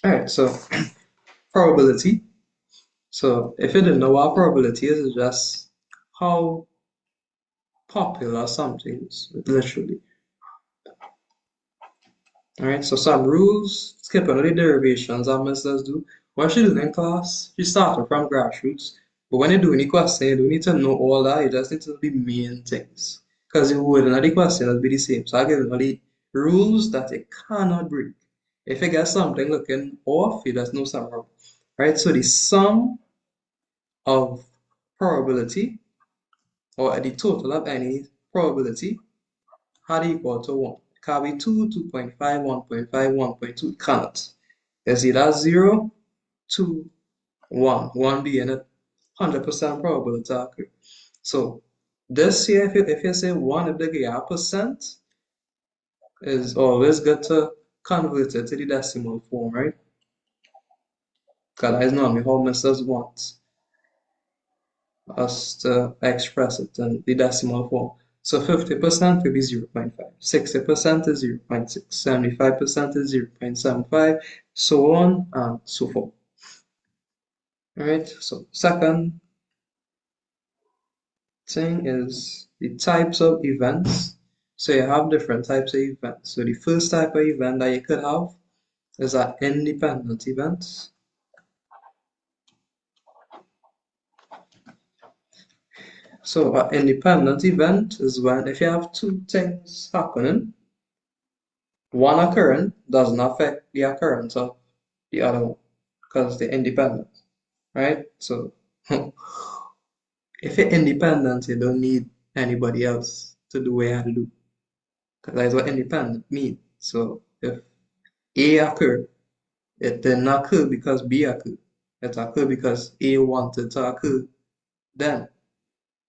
Alright, so probability. So if you didn't know what probability is, it's just how popular something is, literally. Alright, so some rules, skipping all the derivations that masters do. What she do in class, she started from grassroots. But when you do any question, you don't need to know all that, you just need to know the main things. Because you would not the question will be the same. So I give you all the rules that you cannot break. If you get something looking off, you just know something wrong. Right? So the sum of probability or the total of any probability had equal to 1. It can be 2, 2.5, 1.5, 1.2. It cannot. It's either 0, 2, 1. 1 being a 100% probability to occur. So this here, if you say 1 if they get a percent, is always good to convert it to the decimal form, right? Because that is normally how Mrs. wants us to express it in the decimal form. So 50% will be 0.5, 60% is 0.6, 75% is 0.75, so on and so forth. Alright, so second thing is the types of events. So you have different types of events. So the first type of event that you could have is an independent event. So an independent event is when if you have two things happening, one occurrence doesn't affect the occurrence of the other one because they're independent, right? So if you're independent, you don't need anybody else to do what you have to do because that's what independent means. So if A occurred, it didn't occur because B occurred. It occurred because A wanted to occur. Then,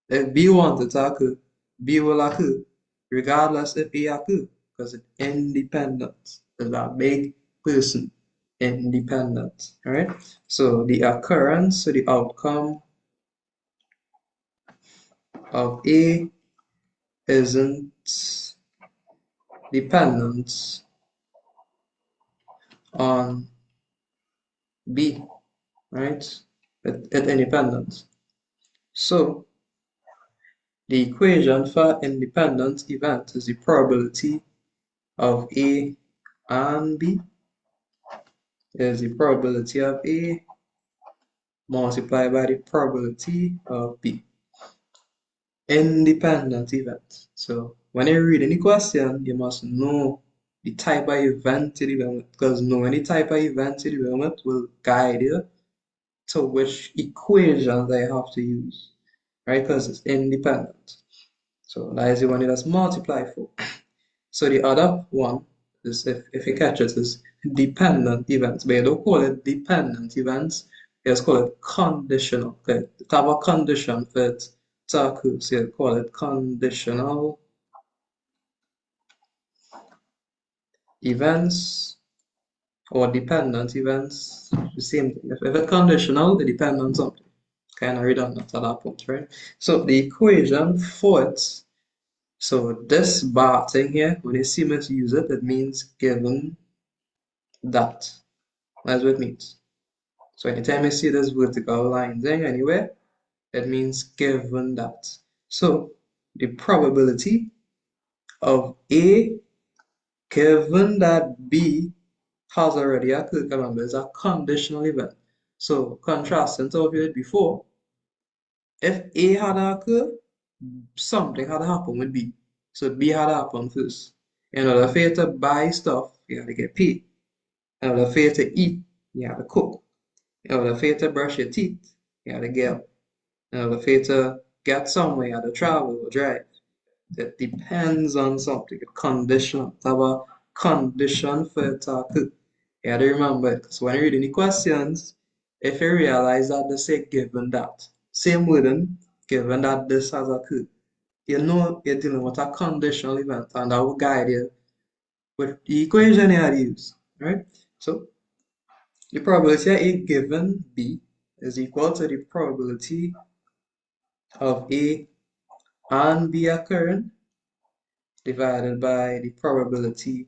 if B wanted to occur, B will occur, regardless if A occur, because it's independent. It's a big person, independent. All right. So the occurrence, so the outcome of A isn't dependent on B, right? It's independent. So the equation for independent event is the probability of A and B is the probability of A multiplied by the probability of B. Independent event. So when you read any question, you must know the type of event to develop because knowing the type of event to develop will guide you to which equation they have to use, right? Because it's independent. So that is the one that's multiplied for. So the other one is if you catch it is dependent events, but you don't call it dependent events, you just call it conditional. Okay, it have a condition for it to occur, so you call it conditional events or dependent events. The same thing. If it's conditional, it depends on something. Kind of redundant at that point, right? So the equation for it, so this bar thing here, when you see me use it, it means given that. That's what it means. So anytime you see this vertical line thing anywhere, it means given that. So the probability of A given that B has already occurred, remember, is a conditional event. So contrasting to what we did before, if A had occurred, something had happened with B. So B had happened first. In order for you to buy stuff, you have to get paid. In order for you to eat, you have to cook. In order for you to brush your teeth, you have to get up. In order for you to get somewhere, you have to travel or drive. It depends on something, a condition. Have a condition for it to occur. You have to remember it. Because when you read any questions, if you realize that they say given that, same wording, given that this has occurred, you know you're dealing with a conditional event, and that will guide you with the equation you had to use. Right? So the probability of A given B is equal to the probability of A and B occurring divided by the probability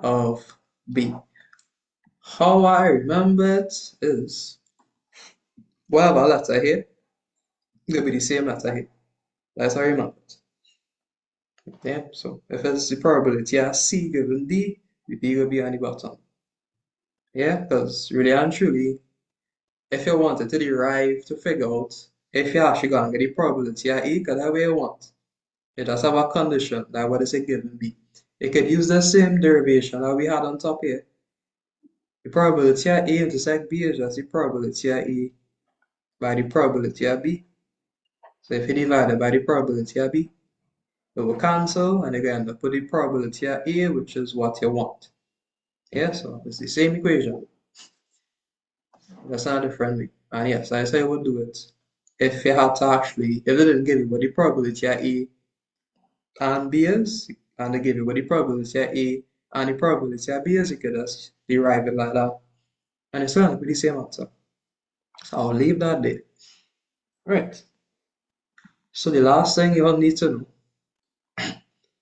of B. How I remember it is whatever letter here, it'll be the same letter here. That's how I remember it. Yeah, so if it's the probability of C given D, the D will be on the bottom. Yeah, because really and truly, if you wanted to derive to figure out if you're actually going to get the probability of A, because that's what you want. You just have a condition that what is a given B. You could use the same derivation that we had on top here. The probability of A intersect B is just the probability of A by the probability of B. So if you divide it by the probability of B, it will cancel and you end up with the probability of A, which is what you want. Yeah, so it's the same equation. That's not different way. And yes, I say I would do it if you had to actually, if they didn't give you what the probability of A and B is, and they give you what the probability of A and the probability of B is, you could just derive it like that. And it's going to be the same answer. So I'll leave that there. Right. So the last thing you'll need to know,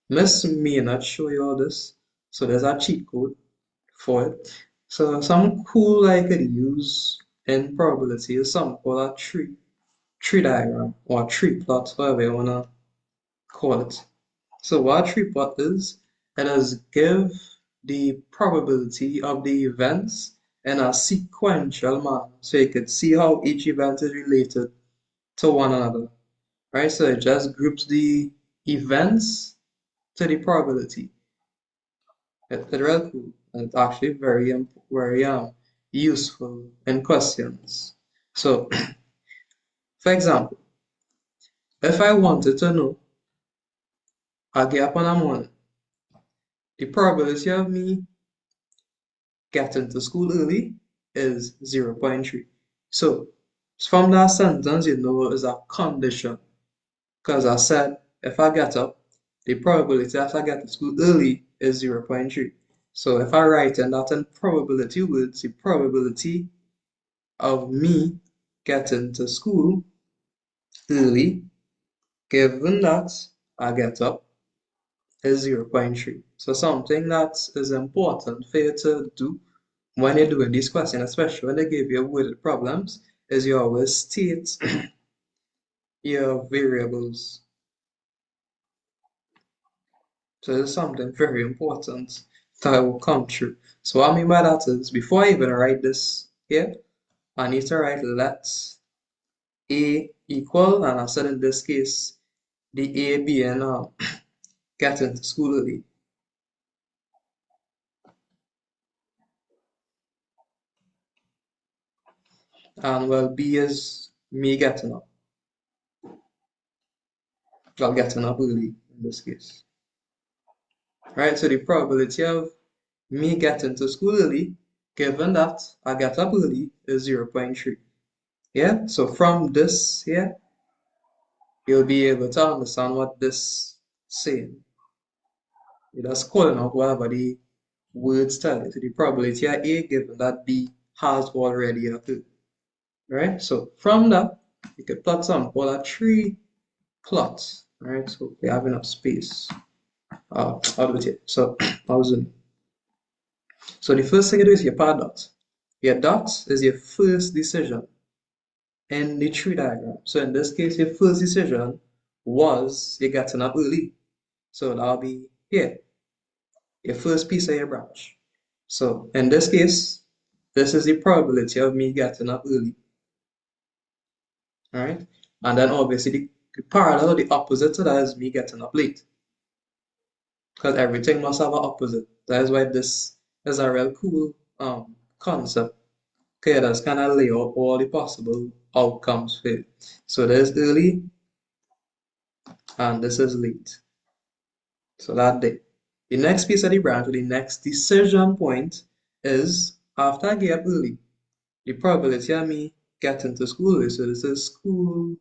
Miss may not show you all this, so there's a cheat code for it. So some cool I could use in probability is something called a tree diagram or tree plot, whatever you wanna call it. So what a tree plot is, it is give the probability of the events in a sequential manner. So you could see how each event is related to one another. Right? So it just groups the events to the probability. It's really cool. And it's actually very useful in questions. So, for example, if I wanted to know a gap on a morning, the probability of me getting to school early is 0.3. So, from that sentence, you know it's a condition. Because I said, if I get up, the probability that I get to school early is 0.3. So if I write in that in probability words, the probability of me getting to school early, given that I get up, is 0.3. So something that is important for you to do when you're doing this question, especially when they give you worded problems, is you always state your variables. So it's something very important that will come true. So what I mean by that is before I even write this here, I need to write let A equal, and I said in this case, the A being getting to school early. And well, B is me getting up. Well, getting up early in this case. Right, so the probability of me getting to school early, given that I get up early, is 0.3. Yeah, so from this here, you'll be able to understand what this saying. You're just calling out whatever the words tell you. So the probability of A given that B has already occurred. Right? So from that, you can plot some called a tree plot. Right? So we have enough space. I'll do it here. So I'll zoom. So the first thing you do is your pad dot. Your dot is your first decision in the tree diagram. So in this case, your first decision was you getting up early. So that'll be here, your first piece of your branch. So in this case, this is the probability of me getting up early. All right. And then obviously the parallel, the opposite to that is me getting up late. Because everything must have an opposite. That is why this is a real cool concept. Okay, that's kind of lay out all the possible outcomes for it. So there's early and this is late. So that day. The next piece of the branch, or the next decision point, is after I get up early, the probability of me getting to school early. So this is school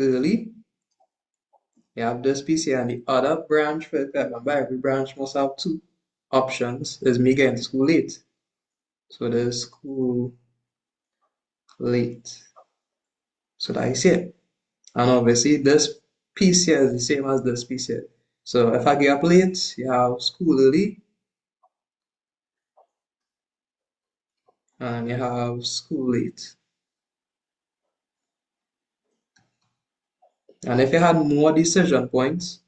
early. You have this piece here, and the other branch for it. Remember, every branch must have two options. Is me getting to school late. So there's school late. So that is it. And obviously, this piece here is the same as this piece here. So if I get up late, you have school early. and you have school late. And if you had more decision points,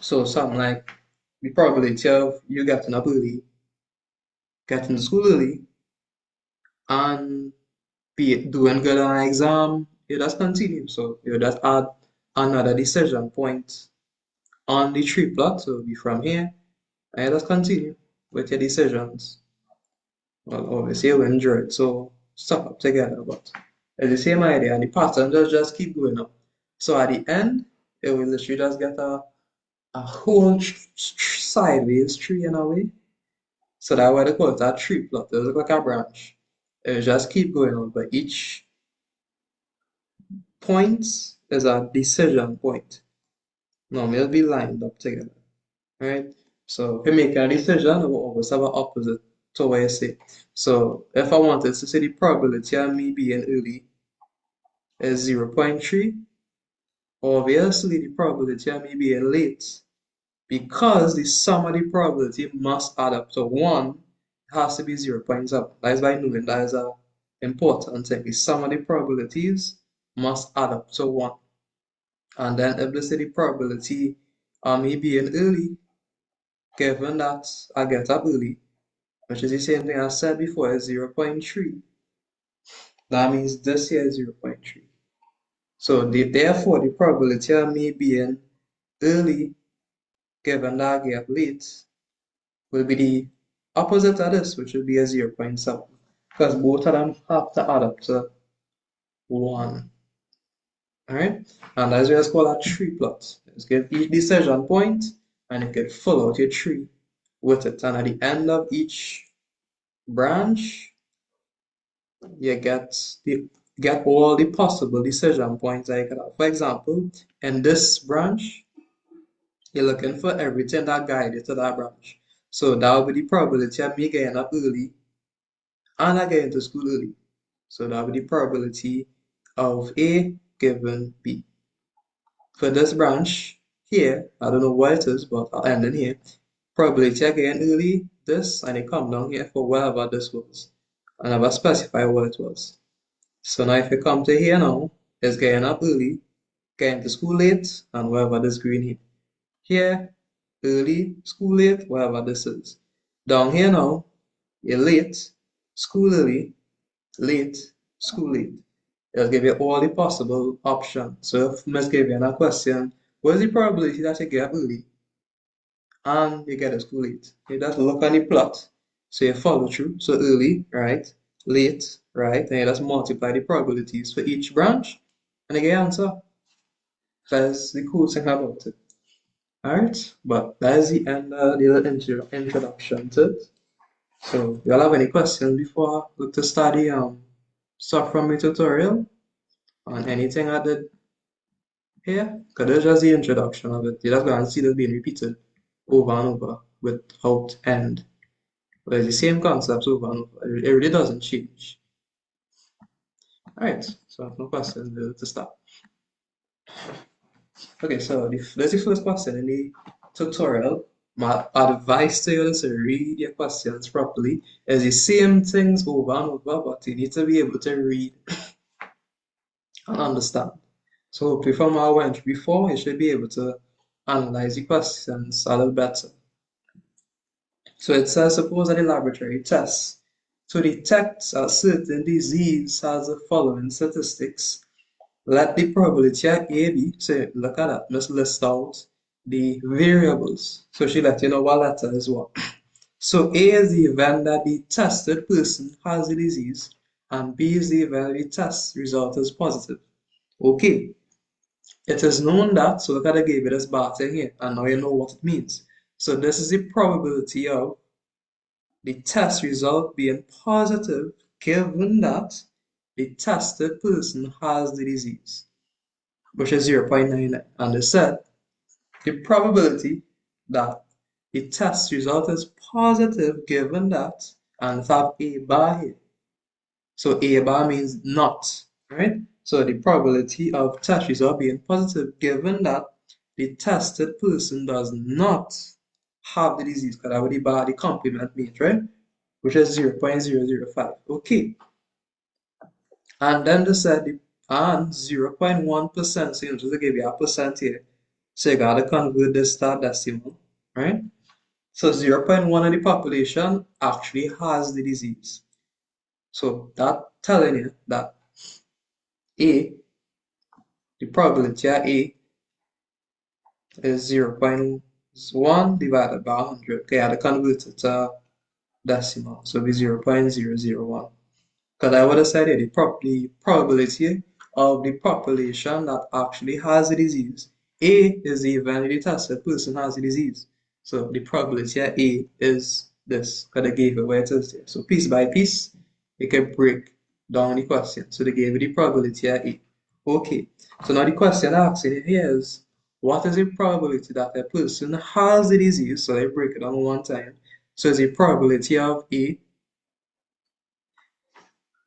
so something like the probability of you getting up early, getting to school early, and be doing good on an exam, you just continue. So you just add another decision point on the tree plot. So be from here, and you just continue with your decisions. Well, obviously you enjoy it, so stuck up together, but it's the same idea, and the pattern just keep going up. So at the end, it will literally just get a whole sideways tree in a way. So that's why they call it a tree plot. It looks like a branch. It will just keep going on, but each point is a decision point. Normally it'll be lined up together. Right? So if you make a decision, it will always have an opposite to what you say. So if I wanted to say the probability of me being early is 0.3, obviously the probability of me being late, because the sum of the probability must add up to 1, it has to be 0.7. That is by knowing that is an important thing. The sum of the probabilities must add up to 1. And then if let's say the probability of me being early, given that I get up early, which is the same thing I said before, is 0.3. That means this here is 0.3. So therefore, the probability of me being early, given that I get late, will be the opposite of this, which will be a 0.7. Because both of them have to add up to 1. Alright? And that's just called a tree plot. Just give each decision point, and you can fill out your tree with it. And at the end of each branch, you get all the possible decision points that you could have. For example, in this branch, you're looking for everything that guides you to that branch. So that will be the probability of me getting up early and I getting to school early. So that will be the probability of A given B. For this branch here, I don't know what it is, but I'll end in here. Probability of getting early, this, and it come down here for whatever this was. I never specify what it was. So now if you come to here now, it's getting up early, getting to school late, and whatever this green here. Here, early, school late, whatever this is. Down here now, you're late, school early, late, school late. It'll give you all the possible options. So if Miss give you a question, what is the probability that you get up early and you get to school late? You just look on the plot. So you follow through. So early, right? Late, right? And you just multiply the probabilities for each branch and you get your answer. That's the cool thing about it. Alright, but that is the end of the little introduction to it. So, y'all have any questions before I go to study stuff from my tutorial on anything I did here? Because that's just the introduction of it. You're just going to see this being repeated over and over without end. But it's the same concepts over and over. It really doesn't change. Alright, so no questions to start. Okay, so there's the first question in the tutorial. My advice to you is to read your questions properly. It's the same things over and over, but you need to be able to read and understand. So hopefully from our went before, you should be able to analyze the questions a little better. So it says, suppose that a laboratory tests to detect a certain disease has the following statistics. Let the probability of A be, so look at that, let's list out the variables. So she let you know what letter is what. So A is the event that the tested person has the disease, and B is the event the test result is positive. Okay, it is known that, so look at I gave it as bar thing here, and now you know what it means. So this is the probability of the test result being positive given that the tested person has the disease, which is 0.99. And they said the probability that the test result is positive given that, and let's have A bar here. So A bar means not, right? So the probability of test result being positive given that the tested person does not have the disease, because that would be bar the complement means, right? which is 0.005. Okay. And then they said and 0.1%, so just to give you a percent here. So you gotta convert this to decimal, right? So 0.1 of the population actually has the disease. So that telling you that A, the probability of A is 0.1 divided by 100. Okay, I had to convert it to decimal, so it'll be 0.001. Because I would have said the probability of the population that actually has the disease. A is the event the tested person has the disease. So the probability of A is this, because they gave it where it is there. So piece by piece, you can break down the question. So they gave you the probability of A. Okay, so now the question asking here is, what is the probability that a person has the disease? So they break it down one time. So it's the probability of A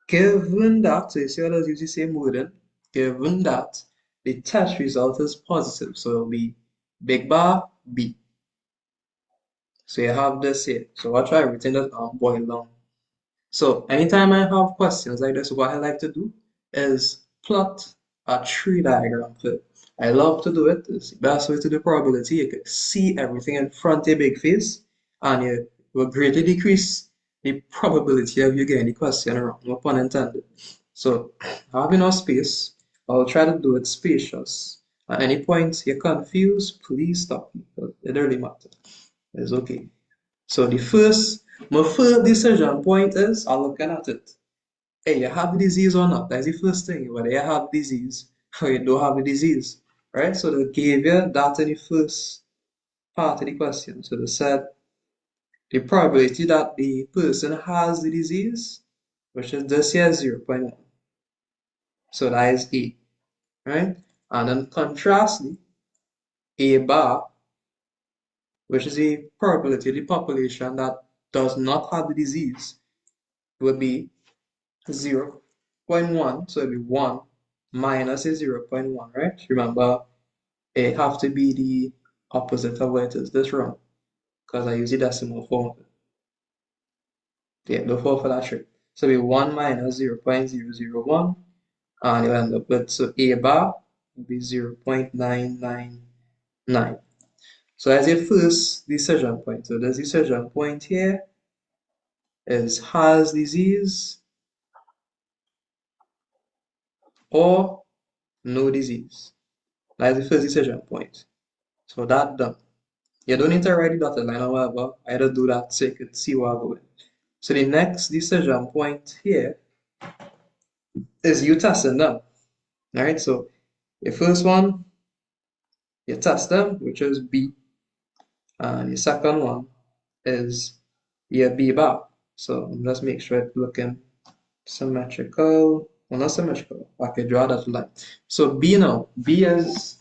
given that, so you see let's use the same wording, given that the test result is positive, so it'll be big bar B. So you have this here. So I'll try everything that boil down. So anytime I have questions like this, what I like to do is plot a tree diagram for it. I love to do it. It's the best way to do probability. You can see everything in front of your big face, and you will greatly decrease the probability of you getting the question wrong, no pun intended. So having no space, I'll try to do it spacious. At any point you're confused, please stop me. It really matters. It's okay. So my first decision point is I'm looking at it. Hey, you have the disease or not? That's the first thing. Whether you have disease or you don't have the disease, right? So they gave you that in the first part of the question. So they said the probability that the person has the disease, which is this here 0.1. So that is A, right? And then contrastly, A bar, which is the probability of the population that does not have the disease, will be 0.1, so it'll be 1 minus a 0.1, right? Remember, it have to be the opposite of where it is. This wrong, because I use the decimal form of it. Yeah, before for that trick. So it'll be 1 minus 0.001, and you end up with, so A bar will be 0.999. So as your first decision point. So this decision point here is has disease or no disease. That's the first decision point. So that done. You don't need to write the dotted line or whatever. I just do that so you could see where I'm going. So the next decision point here is you testing them. Alright, so your first one, you test them, which is B. And the second one is your B bar. So let's make sure it's looking symmetrical. Well, not symmetrical. I can draw that line. So B now. B is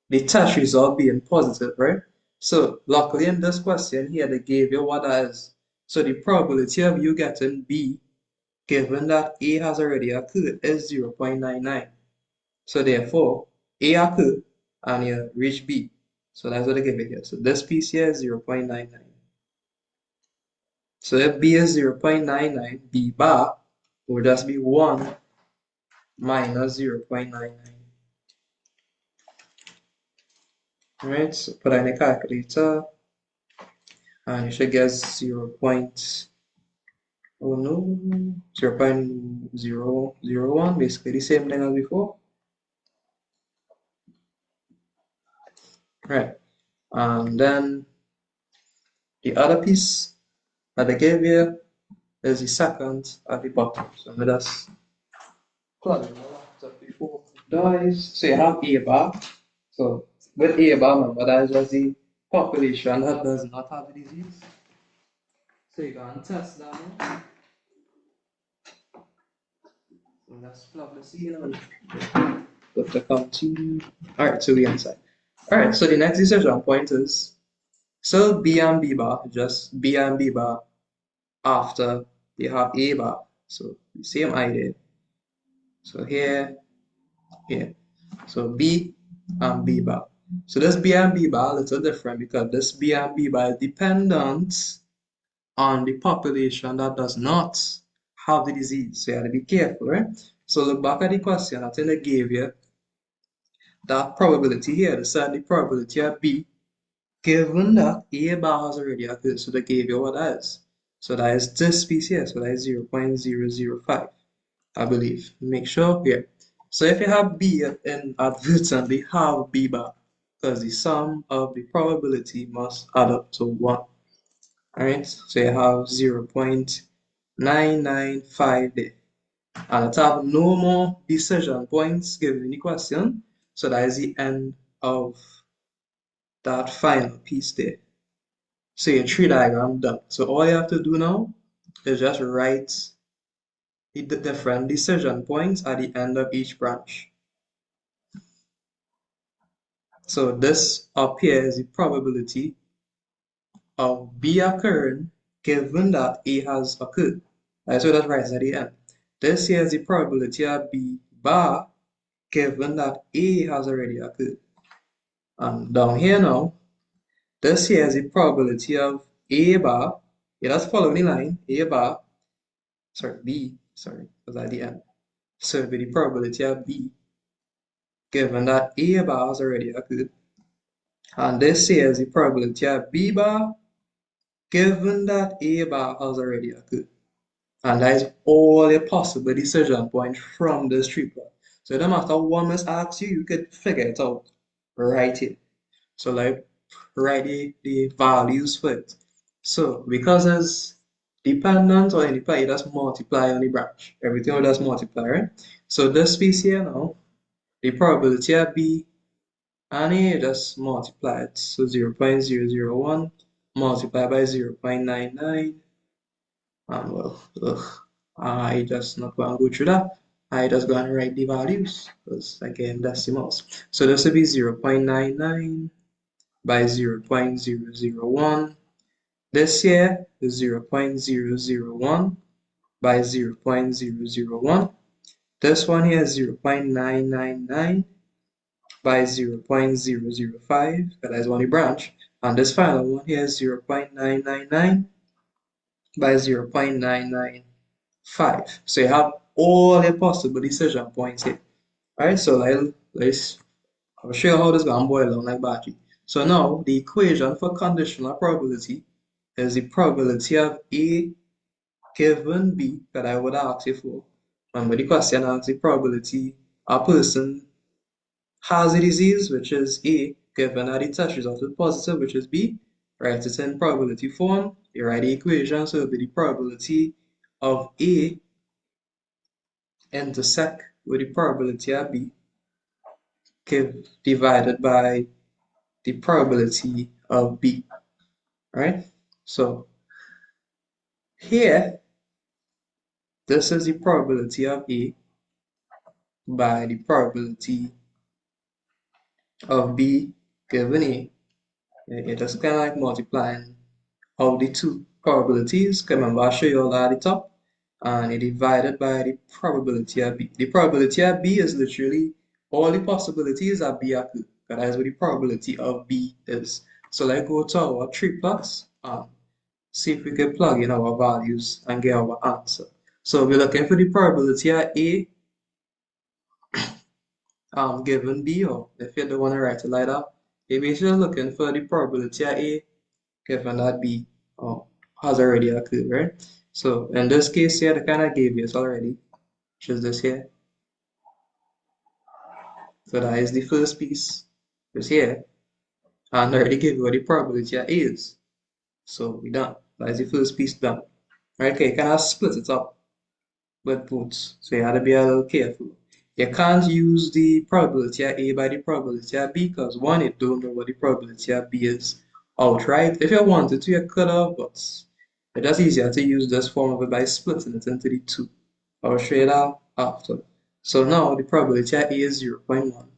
the test result being positive, right? So luckily in this question here, they gave you what that is. So the probability of you getting B, given that A has already occurred, is 0.99. So therefore, A occurred and you reach B. So that's what they give it here. So this piece here is 0.99. So if B is 0.99, B bar will just be 1 minus 0.99. Alright, so put in a calculator and you should get 0. Oh no, 0.001, basically the same thing as before. Right, and then the other piece that they gave you is the second at the bottom. So let us plug in the laptop before it dies. So you have A bar. So with A bar, remember that is just the population that does not have the disease. So you can test that now. So let's plug the C in. Put the continue. Alright, so we inside. Alright, so the next decision point is so B and B bar, just B and B bar after you have A bar. So the same idea. So here, here. So B and B bar. So this B and B bar a little different because this B and B bar is dependent on the population that does not have the disease. So you have to be careful, right? So look back at the question. I think they gave you that probability here. They said the probability of B, given that A bar has already occurred. So they gave you what that is. So that is this piece here. So that is 0.005, I believe. Make sure here. So if you have B and inadvertently have B bar, because the sum of the probability must add up to 1. Alright, so you have 0.995 there. And let's have no more decision points given in the question. So that is the end of that final piece there. So your tree diagram done. So all you have to do now is just write the different decision points at the end of each branch. So this up here is the probability of B occurring given that A has occurred. Right, so that's right at the end. This here is the probability of B bar given that A has already occurred. And down here now, this here is the probability of A bar. Yeah, that's following the line. A bar, sorry, B, sorry, was at the end. So it'll be the probability of B given that A bar has already occurred. And this here is the probability of B bar given that A bar has already occurred. And that is all the possible decision points from this tree plot. So no matter what must ask you, you could figure it out right here. So like write the values for it. So because it's dependent or independent, it just multiply on the branch. Everything will just multiply, right? So this piece here now, the probability of B and A just multiply it. So 0.001 multiplied by 0.99. And well, I just not going to go through that. I just going to write the values because again decimals. So this will be 0.99 by 0.001. This here is 0.001 by 0.001. This one here is 0.999 by 0.005, that is one branch. And this final one here is 0.999 by 0.995. So you have all the possible decision points here. Alright, so I'll show you how this is going to boil down like battery. So now the equation for conditional probability is the probability of A given B that I would ask you for. Remember the question asks the probability a person has a disease, which is A, given that the test result is positive, which is B. Write it in probability form. You write the equation, so it will be the probability of A intersect with the probability of B divided by the probability of B. Right? So here, this is the probability of A by the probability of B given A. It is kind of like multiplying of the two probabilities. Remember, I'll show you all at the top. And it divided by the probability of B. The probability of B is literally all the possibilities that B occur. That is what the probability of B is. So let's go to our tree plots and see if we can plug in our values and get our answer. So we're looking for the probability of A given B, or if you don't want to write it like that, you're basically looking for the probability of A given that B has already occurred, right? So in this case here, they kind of gave you it already, which is this here. So that is the first piece, is here, and I already gave you what the probability of A is. So we done. That is the first piece done. Right, okay, you kind of split it up with both, so you have to be a little careful. You can't use the probability of A by the probability of B because one, you don't know what the probability of B is outright. If you wanted to, you could have, but it's just easier to use this form of it by splitting it into the two. I'll show you that after. So now the probability of A is 0.1.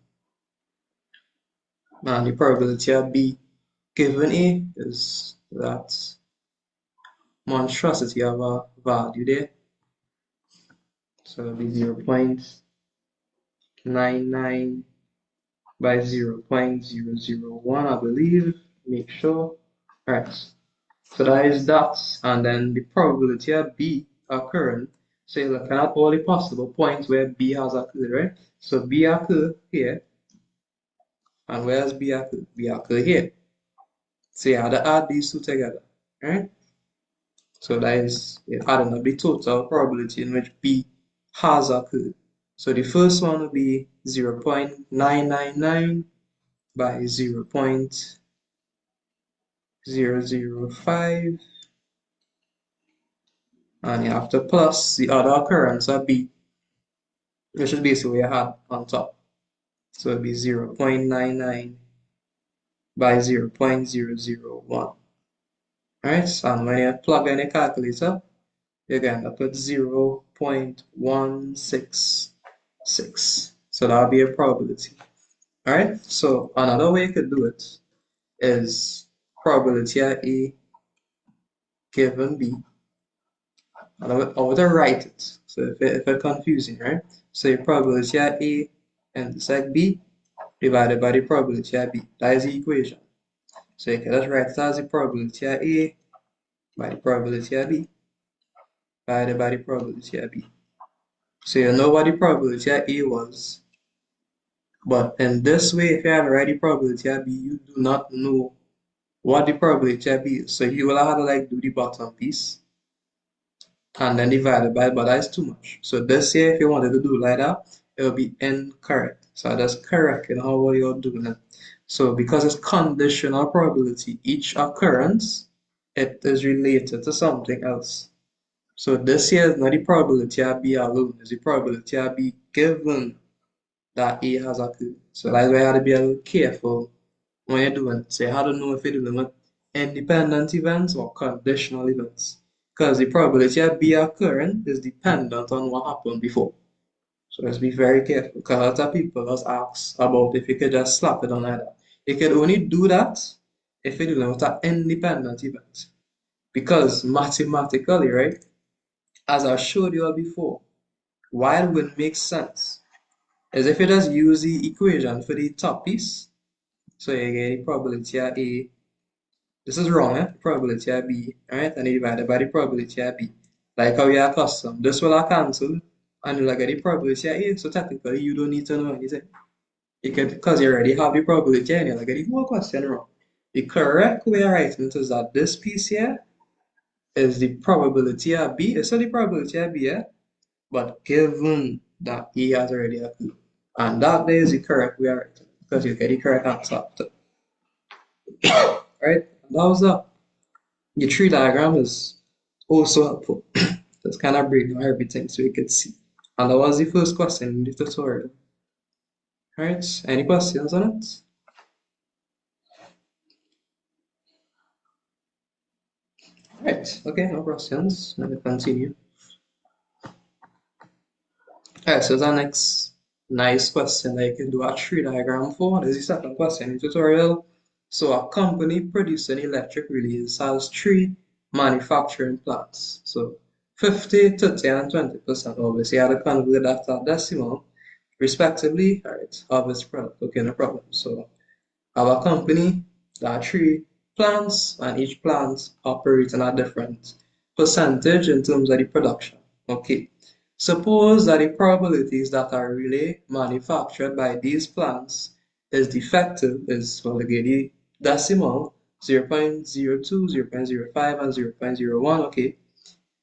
And the probability of B given A is that monstrosity of a value there. So it'll be 0.99 by 0.001, I believe. Make sure. Alright. So that is that, and then the probability of B occurring. So you're looking at all the possible points where B has occurred, right? So B occurred here, and where has B occurred? B occurred here. So you have to add these two together, right? So that is adding up the total probability in which B has occurred. So the first one will be 0.999 by 0.005, and you have to plus the other occurrence of B, which is basically what you had on top. So it'll be 0.99 by 0.001. Alright, and when you plug in a calculator, you're going to put 0.166. So that'll be a probability. Alright, so another way you could do it is probability of A given B. And I would write it. So if it's confusing, right? So your probability of A intersect B divided by the probability of B. That is the equation. So you can just write it as the probability of A by the probability of B divided by the probability of B. So you know what the probability of A was. But in this way, if you have already probability of B, you do not know what the probability of B is. So you will have to like do the bottom piece and then divided by, but that is too much. So this here, if you wanted to do like that, it will be incorrect. So that's correct in how well you're doing it. So because it's conditional probability, each occurrence, it is related to something else. So this here is not the probability of B alone, it's the probability of B given that A has occurred. So that's why you have to be a little careful when you're doing it. So you have to know if you're dealing with independent events or conditional events. Because the probability of B occurring is dependent on what happened before. So let's be very careful. Because a lot of people just ask about if you could just slap it on like that. You can only do that if you're dealing with an independent event. Because mathematically, right, as I showed you before, why it would make sense is if you just use the equation for the top piece, so you get the probability of A, this is wrong, probability of B, right, and divided by the probability of B, like how you are accustomed. This will cancel, and you'll get the probability of A, so technically you don't need to know anything. You can, because you already have the probability, and you'll get the whole question wrong. The correct way of writing it is that this piece here is the probability of B, it's still the probability of B, but given that E has already occurred. And that is the correct way of writing it, because you get the correct answer. Right? And that was that. Your tree diagram is also helpful. Just kind of break down everything so you can see. And that was the first question in the tutorial. Alright, any questions on it? Alright, okay, no questions. Let me continue. Alright, so the next nice question that you can do a tree diagram for. This is the second question in the tutorial. So a company producing electric relays has three manufacturing plants. So 50, 30, and 20%. Obviously, you have to convert that to decimal respectively. Alright, of its product. Okay, no problem. So our company, there are three plants, and each plant operates on a different percentage in terms of the production. Okay. Suppose that the probabilities that are really manufactured by these plants is defective, is well, the decimal 0.02, 0.05, and 0.01. Okay.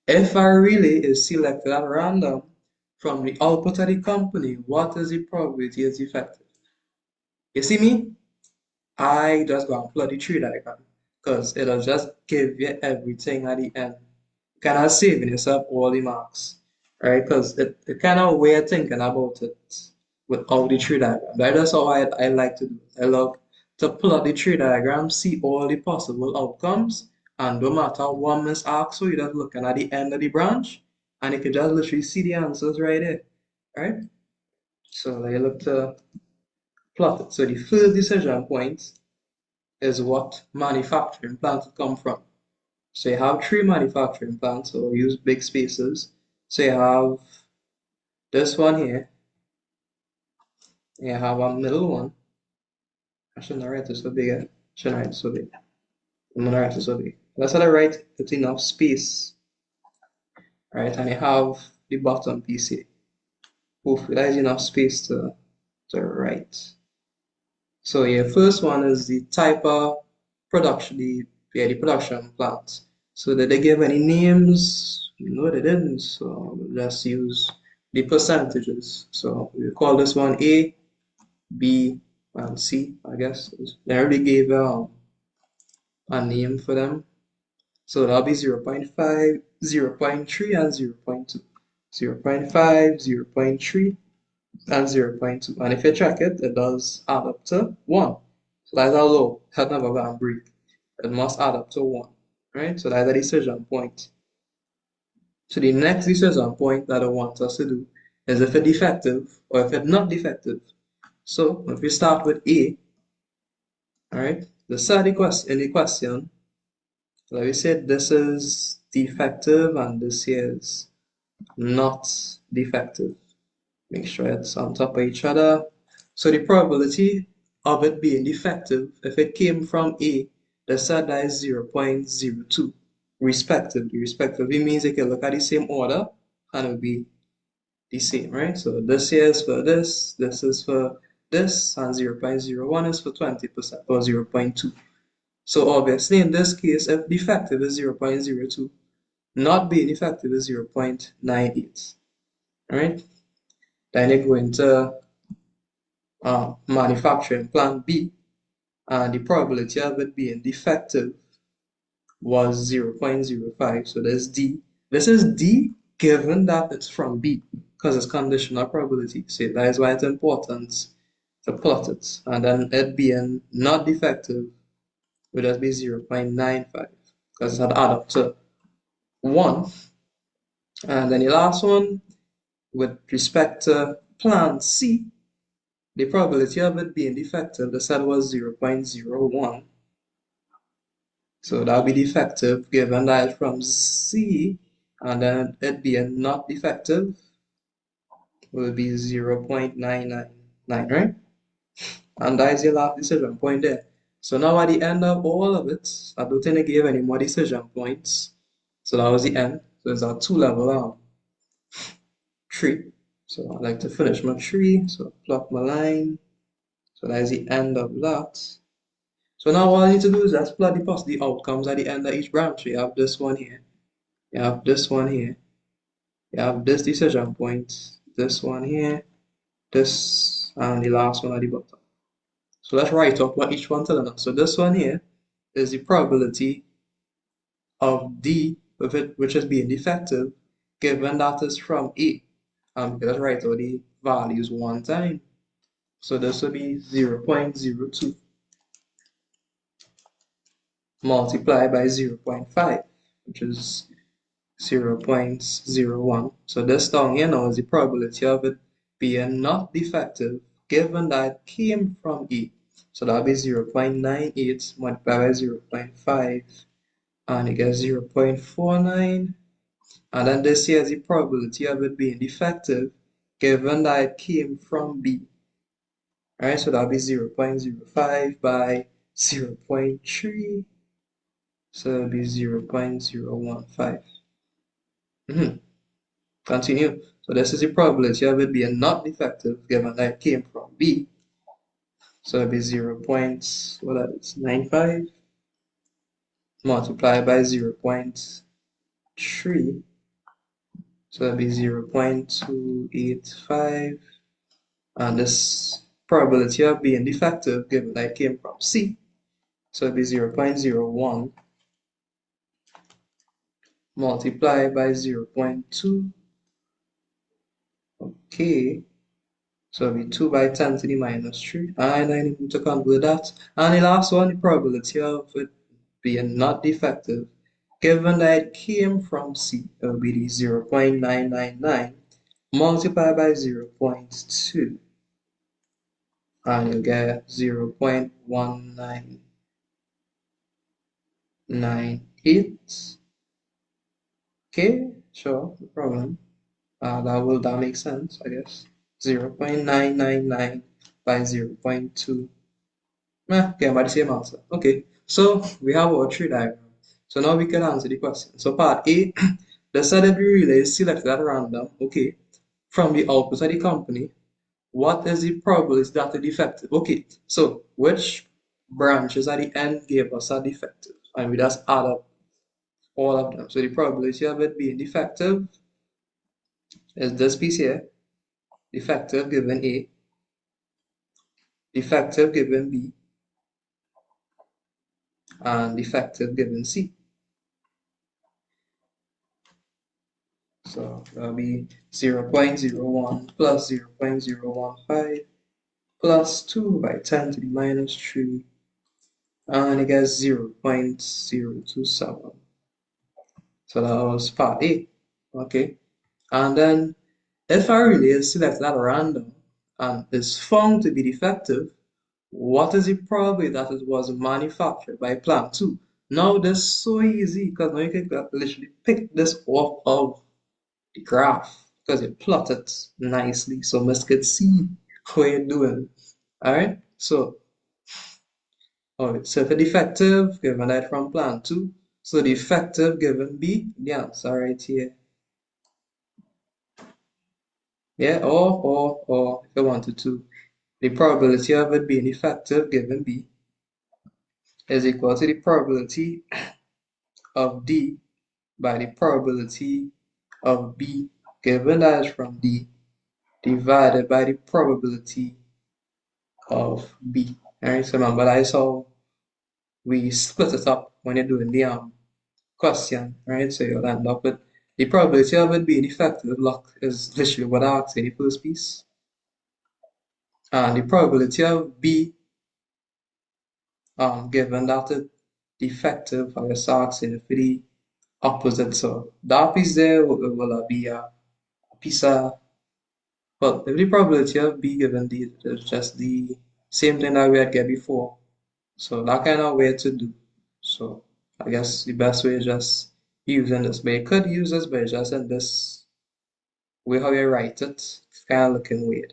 If a relay is selected at random from the output of the company, what is the probability is defective? You see me? I just go and plot the tree diagram because it'll just give you everything at the end. Kind of saving yourself all the marks, right? Because it kind of way of thinking about it with all the tree diagram. That's how I like to do it. I love to plot the tree diagram, see all the possible outcomes, and no matter what Miss asks you, you're just looking at the end of the branch, and you can just literally see the answers right there, right? So I look to plot it. So the first decision point is what manufacturing plants come from. So you have three manufacturing plants, so use big spaces. So you have this one here, you have a middle one. I shouldn't write this so big, shouldn't write it so big. I'm gonna write it so big. Let's say I write it enough space, right? And I have the bottom piece here. Hopefully there is enough space to write. So yeah, first one is the type of production, the production plant. So did they give any names? No, they didn't. So let's use the percentages. So we call this one A, B, and C, I guess. They already gave a name for them. So that'll be 0 0.5, 0 0.3, and 0 0.2. 0 0.5, 0 0.3, and 0 0.2. And if you check it, it does add up to 1. So that's a low. That never gonna break. It must add up to 1. Right? So that's a decision point. So the next decision point that I want us to do is if it's defective or if it's not defective. So if we start with A, all right, the third question in the question, like we said, this is defective and this here is not defective. Make sure it's on top of each other. So the probability of it being defective, if it came from A, the said that is 0.02 respectively. Respectively means you can look at the same order and it will be the same, right? So this here is for this is for this, and 0.01 is for 20% or 0.2. So obviously in this case, if defective is 0.02, not being effective is 0.98, right? Then you go into manufacturing plant B, and the probability of it being defective was 0.05. So there's D. This is D given that it's from B because it's conditional probability. So that is why it's important to plot it. And then it being not defective would just be 0.95 because it had add up to 1. And then the last one, with respect to plant C, the probability of it being defective, the set was 0.01. So that'll be defective given that it's from C, and then it being not defective will be 0.999, right? And that is your last decision point there. So now at the end of all of it, I don't think I gave any more decision points. So that was the end. So it's a 2-level tree. So I like to finish my tree. So plot my line. So that is the end of that. So now all I need to do is just plot the outcomes at the end of each branch. You have this one here. You have this one here. You have this decision point. This one here. This and the last one at the bottom. So let's write up what each one telling us. So this one here is the probability of D with it, which is being defective, given that is from A. Let's write out the values one time. So this will be 0.02 multiplied by 0.5, which is 0.01. So this down here now is the probability of it being not defective, given that it came from E. So that'll be 0.98 multiplied by 0.5, and you get 0.49. And then this here is the probability of it being defective, given that it came from B. Alright, so that'll be 0.05 by 0.3. So it'll be 0.015. Continue. So this is the probability of it being not defective, given that it came from B. So it'll be 0.95 multiplied by 0.3. So it'll be 0.285. And this probability of being defective, given that it came from C. So it'll be 0.01 multiplied by 0.2. Okay. So it'll be 2 by 10 to the minus 3. And I need to convert that. And the last one, the probability of it being not defective, given that it came from C, it will be the 0.999 multiplied by 0.2. And you get 0.1998. Okay, sure, no problem. That makes sense, I guess. 0.999 by 0.2. Yeah, by the same answer. Okay, so we have our tree diagram. So now we can answer the question. So part A, the ZW relay is selected at random, okay, from the output of the company. What is the probability that it's defective? Okay, so which branches at the end gave us a defective? And we just add up all of them. So the probability of it being defective is this piece here, defective given A, defective given B, and defective given C. So that'll be 0.01 plus 0.015 plus 2 by 10 to the minus 3, and it gets 0.027. So that was part A. Okay. And then if a relay is selected at random and is found to be defective, what is the probability that it was manufactured by plant 2? Now this is so easy because now you can literally pick this off of the graph because it plotted nicely so Miss could see what you're doing. Alright, so if a defective given that from plant 2, so defective given B, the answer right here. Yeah, or if I wanted to, the probability of it being defective given B is equal to the probability of D by the probability of B given that is from D divided by the probability of B. Alright, so remember that's how we split it up when you're doing the question, right? So you'll end up with the probability of it being effective lock is literally what I asked in the first piece. And the probability of B given that it defective, I was asking for the opposite. So that piece there will be a piece of, well, the probability of B given D is just the same thing that we had get before. So that kind of way to do. So I guess the best way is just using this, but you could use this, but it's just in this way how you write it. It's kind of looking weird,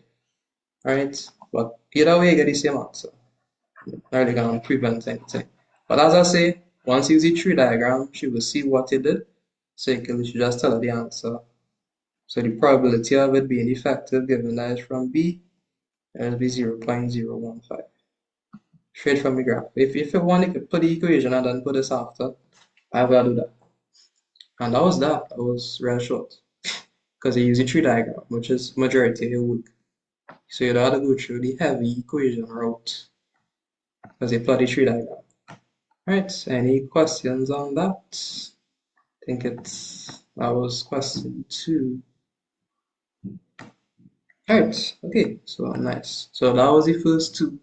right? But either way, you get the same answer. Not really gonna prevent anything. But as I say, once you use the tree diagram, she will see what you did. So you can just tell her the answer. So the probability of it being effective given that is from B, it will be 0.015. Straight from the graph. If you want, you can put the equation and then put this after. I will do that. And that was that. That was real short. Because you use a tree diagram, which is majority of your work. So you don't have to go through the heavy equation route. Because you plot the tree diagram. Right, any questions on that? I think that was question 2. Right, okay, so nice. So that was the first 2.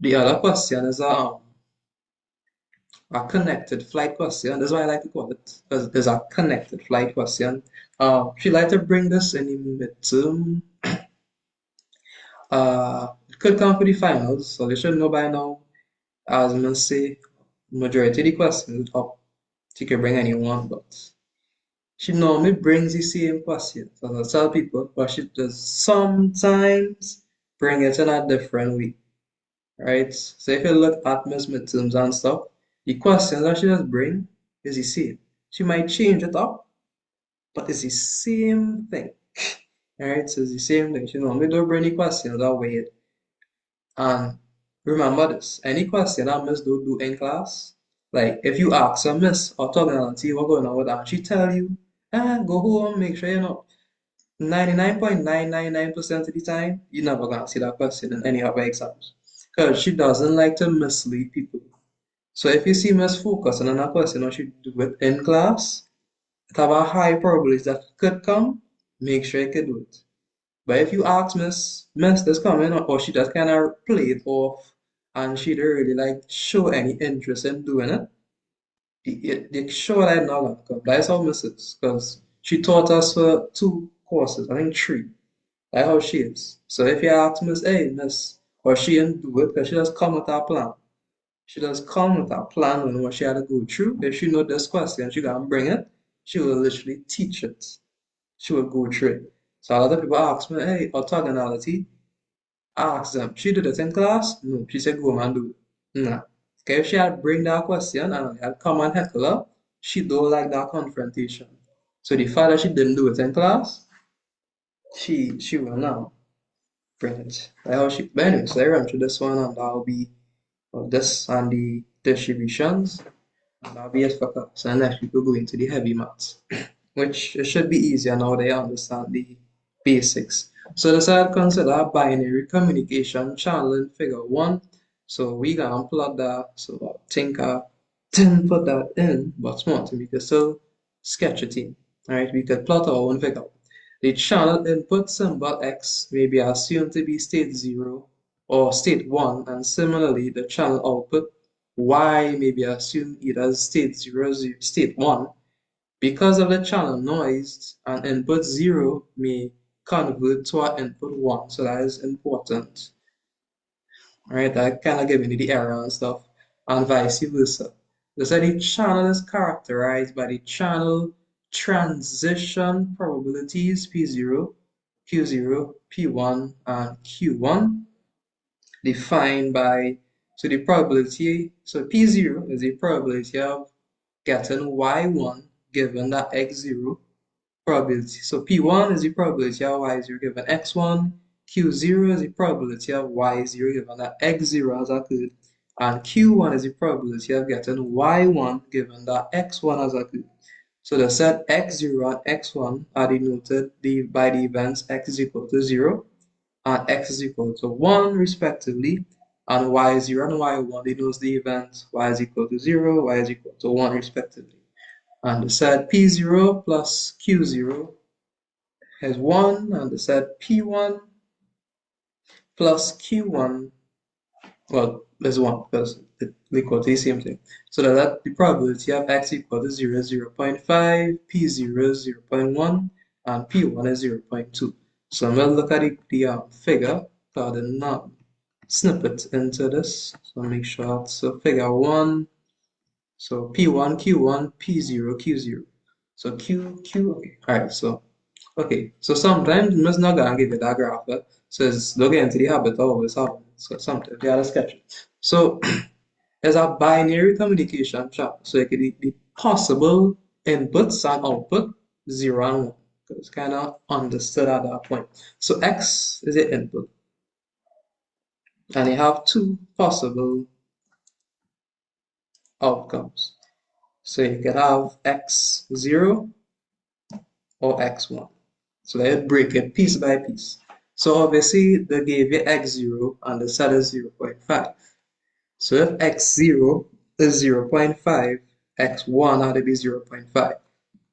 The other question is a connected flight question. That's why I like to call it, because there's a connected flight question. She like to bring this in the midterm. It could come for the finals, so they should know by now. As I say, majority of the questions up. She can bring anyone, but she normally brings the same questions. As I tell people, but she does sometimes bring it in a different way. Right? So if you look at Miss Midterms and stuff, the questions that she does bring is the same. She might change it up, but it's the same thing. Alright, so it's the same thing. She normally don't bring the questions that way. And remember this, any question that Miss don't do in class, like if you ask her, Miss, or talk and see what's going on with that, she tell you, go home, make sure you know 99.999% of the time, you're never gonna see that question in any of her exams. Because she doesn't like to mislead people. So if you see Miss focusing on a question or she do it in class, it have a high probability that it could come, make sure you can do it. But if you ask Miss this coming, or she just kind of play it off and she don't really like show any interest in doing it, you sure that not gonna come. That's how Miss is, because she taught us for 2 courses, I think 3. That's how she is. So if you ask Miss, hey Miss, or she didn't do it, because she just come with her plan. She does come with a plan on what she had to go through. If she know this question, she gonna bring it. She will literally teach it. She will go through it. So a lot of people ask me, hey, orthogonality. I ask them, she did it in class? No. She said, go home and do it. Nah. Okay, if she had bring that question and I had come and heckle her, she don't like that confrontation. So the fact that she didn't do it in class, she will now bring it. Like how she, but anyway, so I run through this one and that'll be of this and the distributions. And that'll be it for class. And next week we'll go into the heavy maths, which it should be easier now they understand the basics. So let's consider binary communication channel in figure 1. So we gonna plot that. So I think I didn't put that in, but smart, we can still sketch it in. Alright, we could plot our own figure. The channel input symbol X may be assumed to be state 0 or state 1, and similarly the channel output Y may be assumed either as state 0 or state 1. Because of the channel noise, an input 0 may convert to an input 1, so that is important. Right, that kind of giving you the error and stuff, and vice versa. So the channel is characterized by the channel transition probabilities P0, Q0, P1, and Q1, defined by, so the probability, so P0 is the probability of getting Y1 given that X0 probability. So P1 is the probability of Y0 given X1, Q0 is the probability of Y0 given that X0 has occurred, and Q1 is the probability of getting Y1 given that X1 has occurred. So the set X0 and X1 are denoted by the events X is equal to 0 and X is equal to 1 respectively, and Y0 and Y1 denotes the events Y is equal to 0, Y is equal to 1 respectively. And the set P0 plus Q0 has 1, and the set P1 plus Q1, well, there's 1 because it's equal to the same thing. So that the probability of X equal to 0 is 0.5, P0 is 0.1, and P1 is 0.2. So I'm going to look at the figure, so I did not snippet into this. So make sure it's figure 1. So P1, Q1, P0, Q0. So Q, okay. Alright, so okay. So sometimes I'm just not gonna give you that graph. So it's don't get into the habit of always having. So sometimes you gotta sketch it. So it's a binary communication chart. So it could be the possible inputs and output 0 and 1. Because it's kind of understood at that point. So X is the input. And you have two possible outcomes. So you can have X0 or X1. So let's break it piece by piece. So obviously they gave you X0 and the set is 0.5. So if X0 is 0.5, X1 had to be 0.5.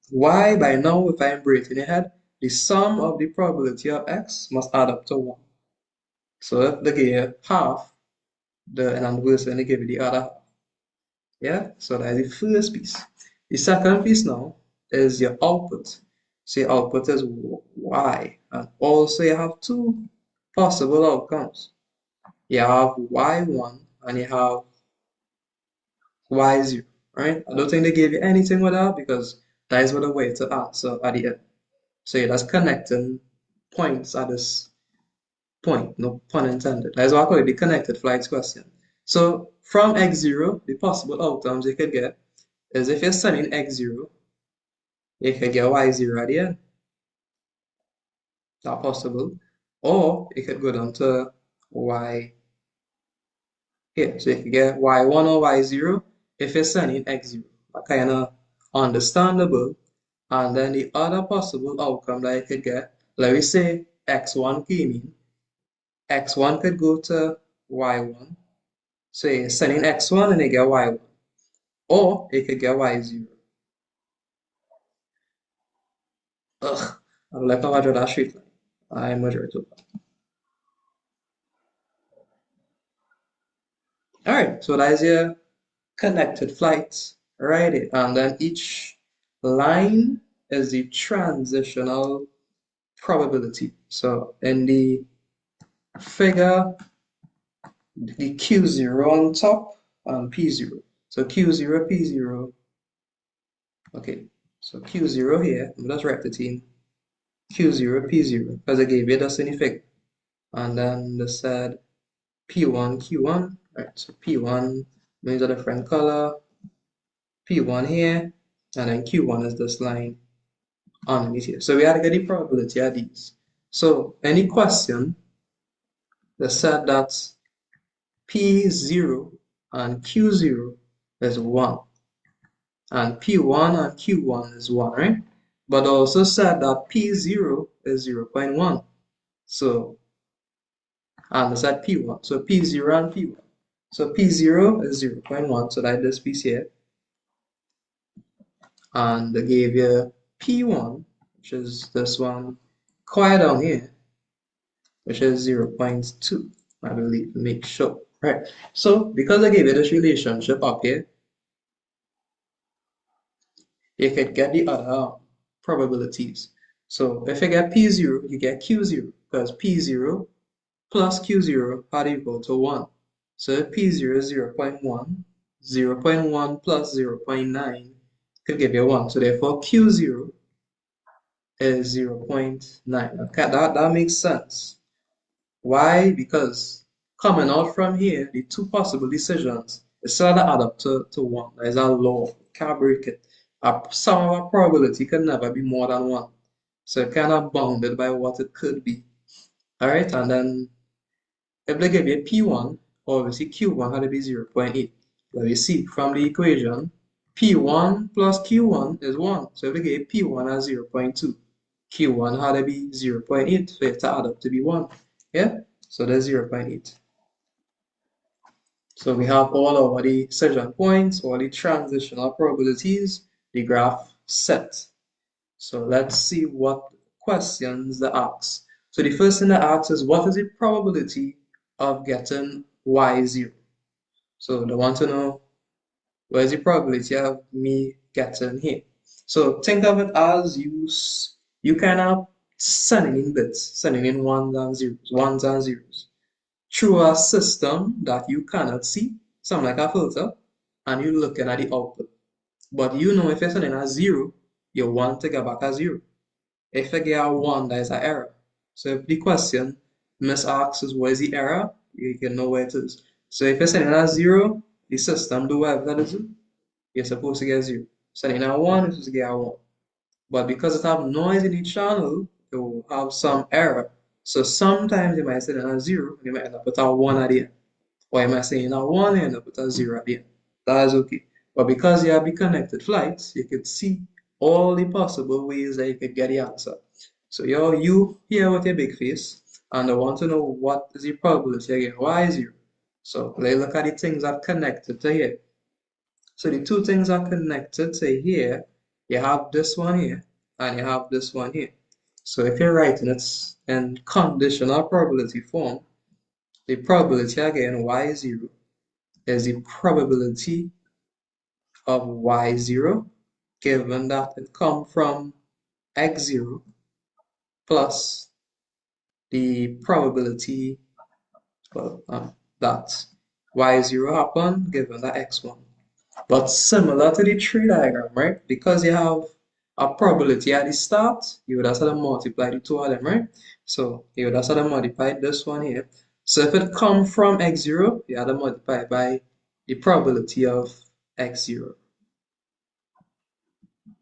Why? By now, if I'm breaking ahead, the sum of the probability of X must add up to 1. So if they give you half, the inverse, and they give you the other half. Yeah, so that is the first piece. The second piece now is your output. So your output is Y, and also you have two possible outcomes. You have Y1 and you have Y0, right? I don't think they gave you anything with that because that is what the way to answer at the end. So you're just connecting points at this point, no pun intended. That is why I call it the connected flights question. So from X0, the possible outcomes you could get is if you're sending X0, you could get Y0 at the end. That's possible. Or you could go down to Y here. So you could get Y1 or Y0 if you're sending X0. That kind of understandable. And then the other possible outcome that you could get, let me say X1 came in, X1 could go to Y1. So you're sending X1 and you get Y1. Or you could get Y0. Ugh, I don't like how I draw that straight line. I measure it too. Alright, so that is your connected flights, right? And then each line is the transitional probability. So in the figure, the Q0 on top and P0. So Q0, P0. Okay, so Q0 here, I'm just write it in Q0, P0, because I gave you this in the figure. And then they said P1, Q1, right? So P1 means a different color, P1 here, and then Q1 is this line underneath here. So we had to get the probability of these. So any question that said that P0 and Q0 is 1, and P1 and Q1 is 1, right? But also said that P0 is 0.1. So, and I said P1. So P0 and P1. So P0 is 0.1, so like this piece here. And they gave you P1, which is this one quite down here, which is 0.2, I believe, make sure, right? So because I gave you this relationship up here, you could get the other probabilities. So if you get P0, you get Q0, because P0 plus Q0 are equal to 1. So if P0 is 0.1, 0.1 plus 0.9 could give you 1. So therefore Q0 is 0.9. Okay, that makes sense. Why? Because coming out from here, the two possible decisions is still to add up to 1. There's a law. Can't break it. A sum of a probability can never be more than 1. So it's kind of bounded by what it could be. Alright, and then if they give you P1, obviously Q1 had to be 0.8. Let me see from the equation, P1 plus Q1 is 1. So if they give P1 as 0.2, Q1 had to be 0.8 for it to add up to be 1. Yeah, so that's 0.8. So we have all our the decision points, all the transitional probabilities, the graph set. So let's see what questions they ask. So the first thing they ask is, what is the probability of getting y0? So they want to know, what is the probability of me getting here? So think of it as you kind of sending in bits, sending in ones and zeros, through a system that you cannot see, something like a filter, and you're looking at the output. But you know if you're sending a 0, you want to get back a 0. If you get a 1, that is an error. So if the question asks is what is the error, you can know where it is. So if you're sending a 0, the system do whatever that is, you're supposed to get 0. Sending a 1, you're supposed to get a 1. But because it have noise in the channel, it will have some error. So sometimes you might send in a 0, and you might end up with a 1 at the end. Or you might say in a 1, you end up with a 0 at the end. That is okay. But because you have the connected flights, you could see all the possible ways that you could get the answer. So you here with your big face, and I want to know what is the probability again, y0. So let's look at the things that are connected to here. So the two things are connected to here. You have this one here, and you have this one here. So if you're writing it in conditional probability form, the probability again, y0, is the probability of y0 given that it comes from x0 plus the probability that y0 happened given that x1. But similar to the tree diagram, right? Because you have a probability at the start, you would have to multiply the two of them, right? So you would have to multiply this one here. So if it comes from x0, you have to multiply by the probability of x0.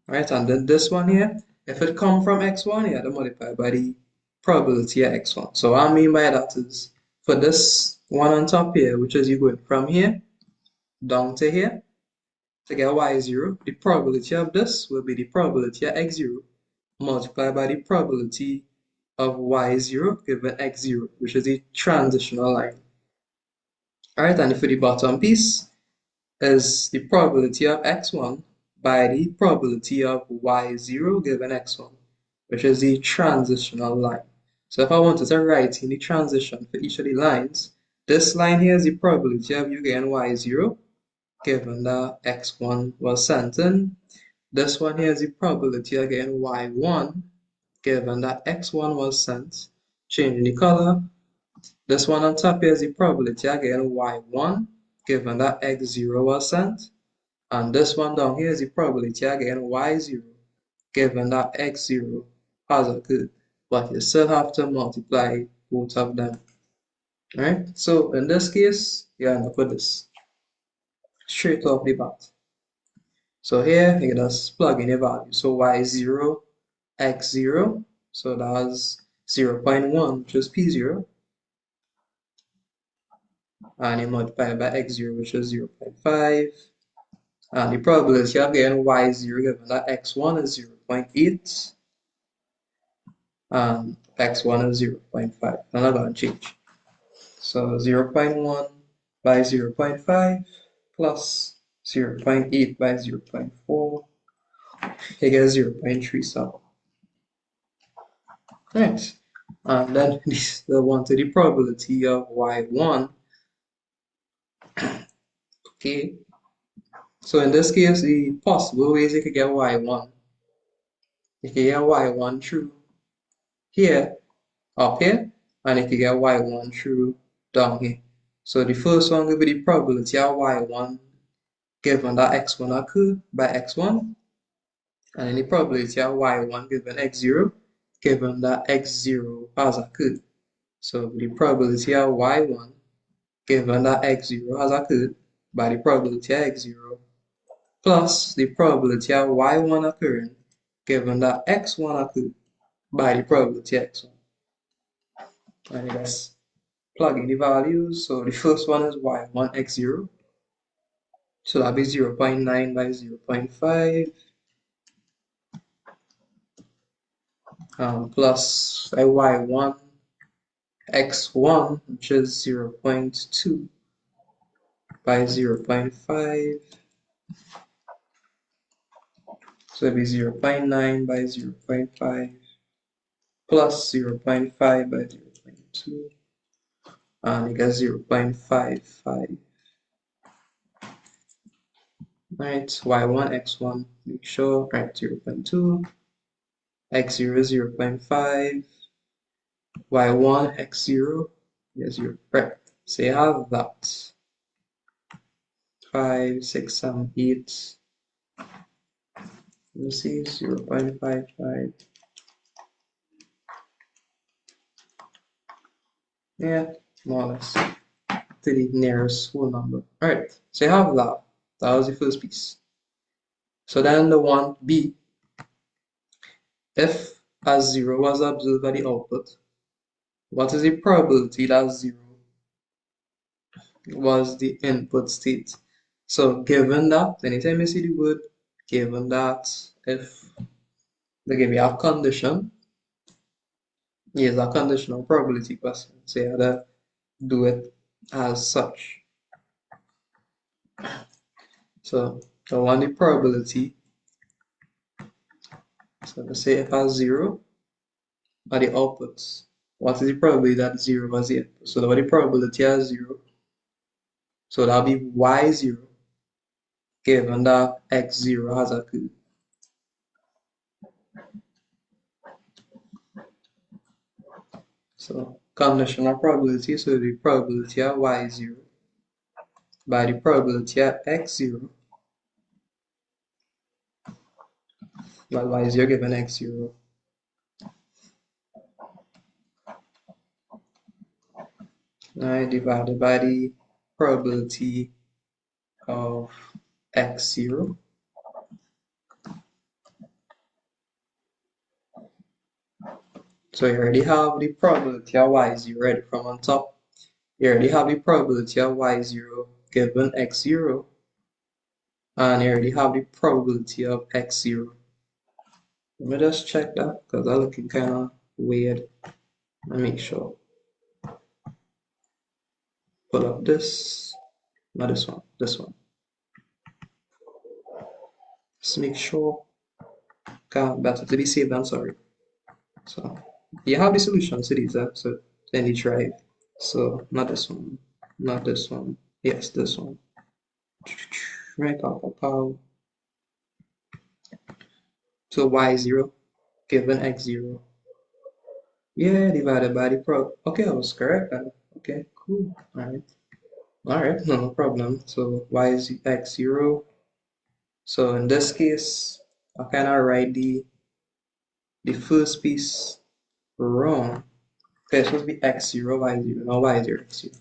Right, and then this one here, if it comes from x1, you have to multiply by the probability of x1. So what I mean by that is, for this one on top here, which is you going from here down to here, to get y0, the probability of this will be the probability of x0 multiplied by the probability of y0 given x0, which is the transitional line. Alright, and for the bottom piece is the probability of x1 by the probability of y0 given x1, which is the transitional line. So if I wanted to write in the transition for each of the lines, this line here is the probability of you getting y0 given that x1 was sent in. This one here is the probability of getting y1 given that x1 was sent. Changing the color. This one on top here is the probability of getting y1 given that x0 was sent. And this one down here is the probability of getting y0 given that x0 has occurred. But you still have to multiply both of them. Alright, so in this case, you end up with this straight off the bat. So here you just plug in a value. So y0, x0, so that's 0.1, which is p0, and you multiply by x0, which is 0.5, and the probability of getting y0 given that x1 is 0.8 and x1 is 0.5. I'm not going to change. So 0.1 by 0.5 plus 0.8 by 0.4, you get 0.37. Right. And then this is the one to the probability of y1. Okay. So in this case, the possible ways you could get y1. You can get y1 through here, up here, and you can get y1 through down here. So the first one will be the probability of y1 given that x1 occurred by x1, and then the probability of y1 given x0 given that x0 has occurred. So the probability of y1 given that x0 has occurred by the probability of x0 plus the probability of y1 occurring given that x1 occurred by the probability of x1. And let's plug in the values. So the first one is y1 x0. So that'll be 0.9 by 0.5 plus y1 x1, which is 0.2 by 0.5. So it'll be 0.9 by 0.5 plus 0.5 by 0.2, and you get 0.55. Right, y1, x1, make sure, right, 0.2, x0 is 0.5, y1, x0, yes, 0, right, so you have that, 5, 6, 7, 8, you see, 0.55, yeah, more or less, to the nearest whole number. Alright, so you have that, that was the first piece. So then the one B, if as 0 was observed by the output, what is the probability that 0 was the input state? So given that, anytime you see the word given that, if they give you a condition, here's a conditional probability question. So you have to do it as such. So I want the probability. So let's say if as 0 are the outputs, what is the probability that 0 was the input? So the probability as 0. So that'll be y0 given that x0 has occurred. So conditional probability, so the probability of y0 by the probability of x0, well, y0 given x0, right, divided by the probability of x0. So you already have the probability of y0 ready from on top. You already have the probability of y0 given x0, and you already have the probability of x0. Let me just check that because that's looking kind of weird. Let me make sure. Pull up this, not this one, this one. Just make sure. Better to be safe than sorry. So you have the solution to these, so then you try it. So not this one, not this one. Yes, this one. Right, pow, pow, pow. So y0 given x0. Yeah, divided by the Okay, I was correct then. Okay, cool. Alright, no problem. So y is x0. So in this case, I kind of write the first piece wrong. Okay, it's supposed to be x0, y0. No, y0, x0.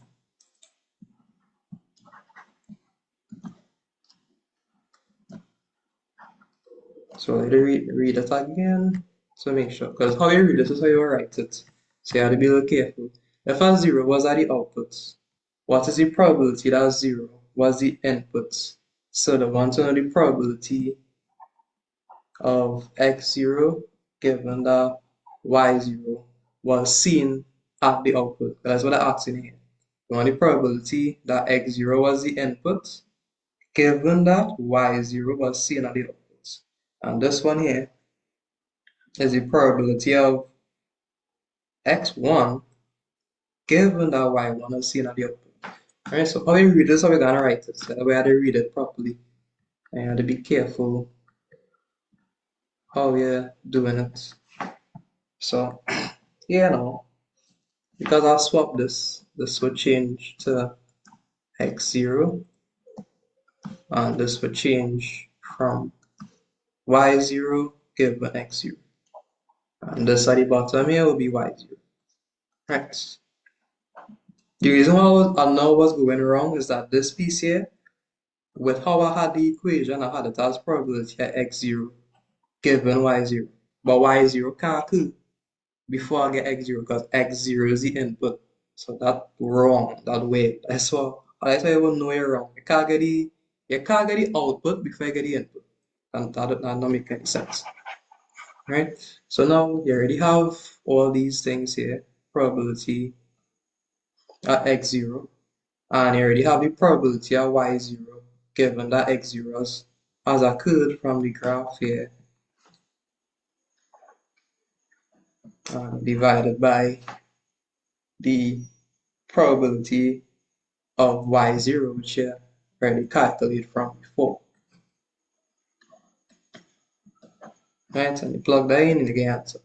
So let me read it again. So make sure, because how you read this is how you write it. So you have to be a little careful. If a 0 was at the output, what is the probability that 0 was the input? So the want to know the probability of x0 given that y0 was seen at the output. That's what I'm asking here. You want the probability that x0 was the input given that y0 was seen at the output. And this one here is the probability of x1 given that y1 is seen at the output. Alright, so how you read this, how we're gonna write it. So we have to read it properly. And you have to be careful how you're doing it. So, you know, because I swap this would change to x0, and this would change from y0 given x0. And this at the bottom here will be y0. Right. The reason why I know what's going wrong is that this piece here, with how I had the equation, I had it as probability at x0 given y0. But y0 can't occur before I get x0 because x0 is the input. So that's wrong that way. That's why you will know you're wrong. You can't get the output before you get the input. And that don't make any sense. Right? So now you already have all these things here. Probability at x0. And you already have the probability at y0 given that x0 has occurred from the graph here, divided by the probability of y0, which you already calculated from before. Right, and you plug that in and you get answer.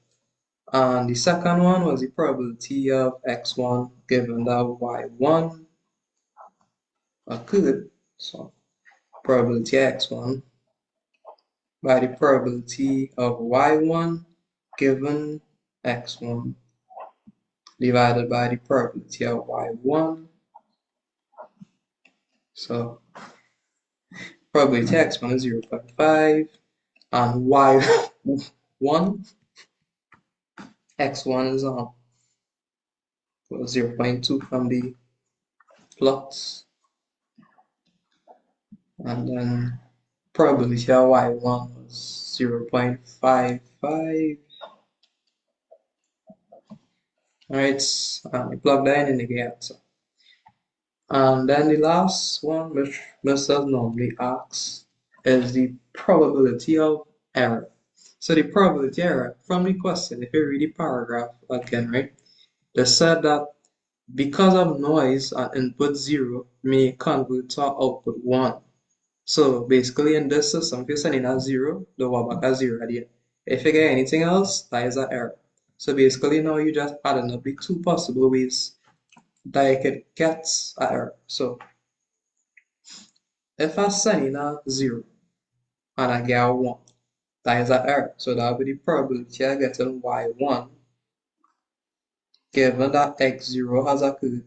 And the second one was the probability of x1 given that y1 occurred. So probability x1 by the probability of y1 given x1 divided by the probability of y1. So probability x1 is 0.5 and y1 x1 is 0.2 from the plots, and then probability of y1 was 0.55. Alright, and plug that in and get answer. And then the last one, which Mr. normally asks, is the probability of error. So the probability error from the question, if you read the paragraph again, right, they said that because of noise at input 0 may convert to output 1. So basically in this system, if you're sending a 0, the will back a 0 at the end. If you get anything else, that is an error. So basically now you just adding up the two possible ways that you could get an error. So if I send in a 0 and I get a 1, that is an error. So that will be the probability I get in y1 given that x0 has occurred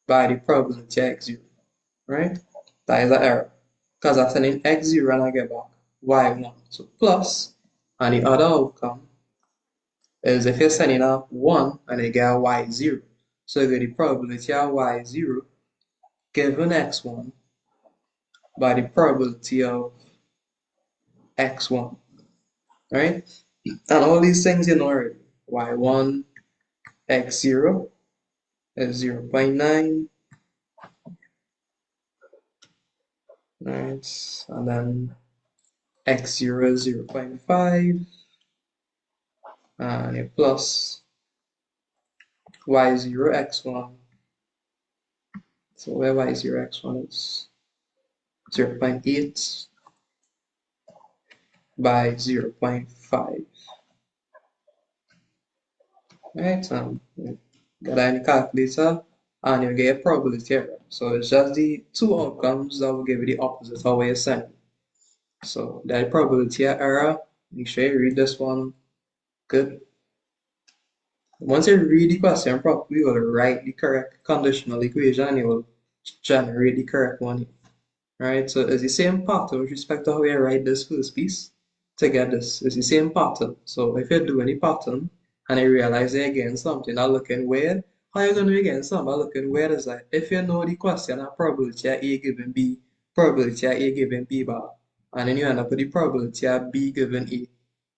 by the probability x0, right? That is an error because I send in x0 and I get back y1. So plus, and the other outcome is if you're sending a 1 and you get a y0. So you get the probability of y0 given x1 by the probability of x1, right? And all these things you know already. y1, x0 is 0.9, right? And then x0 is 0.5, and a plus y0, x1. So where y0, x1 is 0.8 by 0.5. Right, get that in the calculator and you get a probability error. So it's just the two outcomes that will give you the opposite of what you're sending. So that probability error, make sure you read this one good. Once you read the question properly, you will write the correct conditional equation and you will generate the correct one. Right, so it's the same pattern with respect to how you write this first piece. to get this. It's the same pattern. So if you do any pattern and you realize you're getting something that looking weird, how you going to be getting something that looking weird is that if you know the question of probability of A given B, probability of A given B bar, and then you end up with the probability of B given A.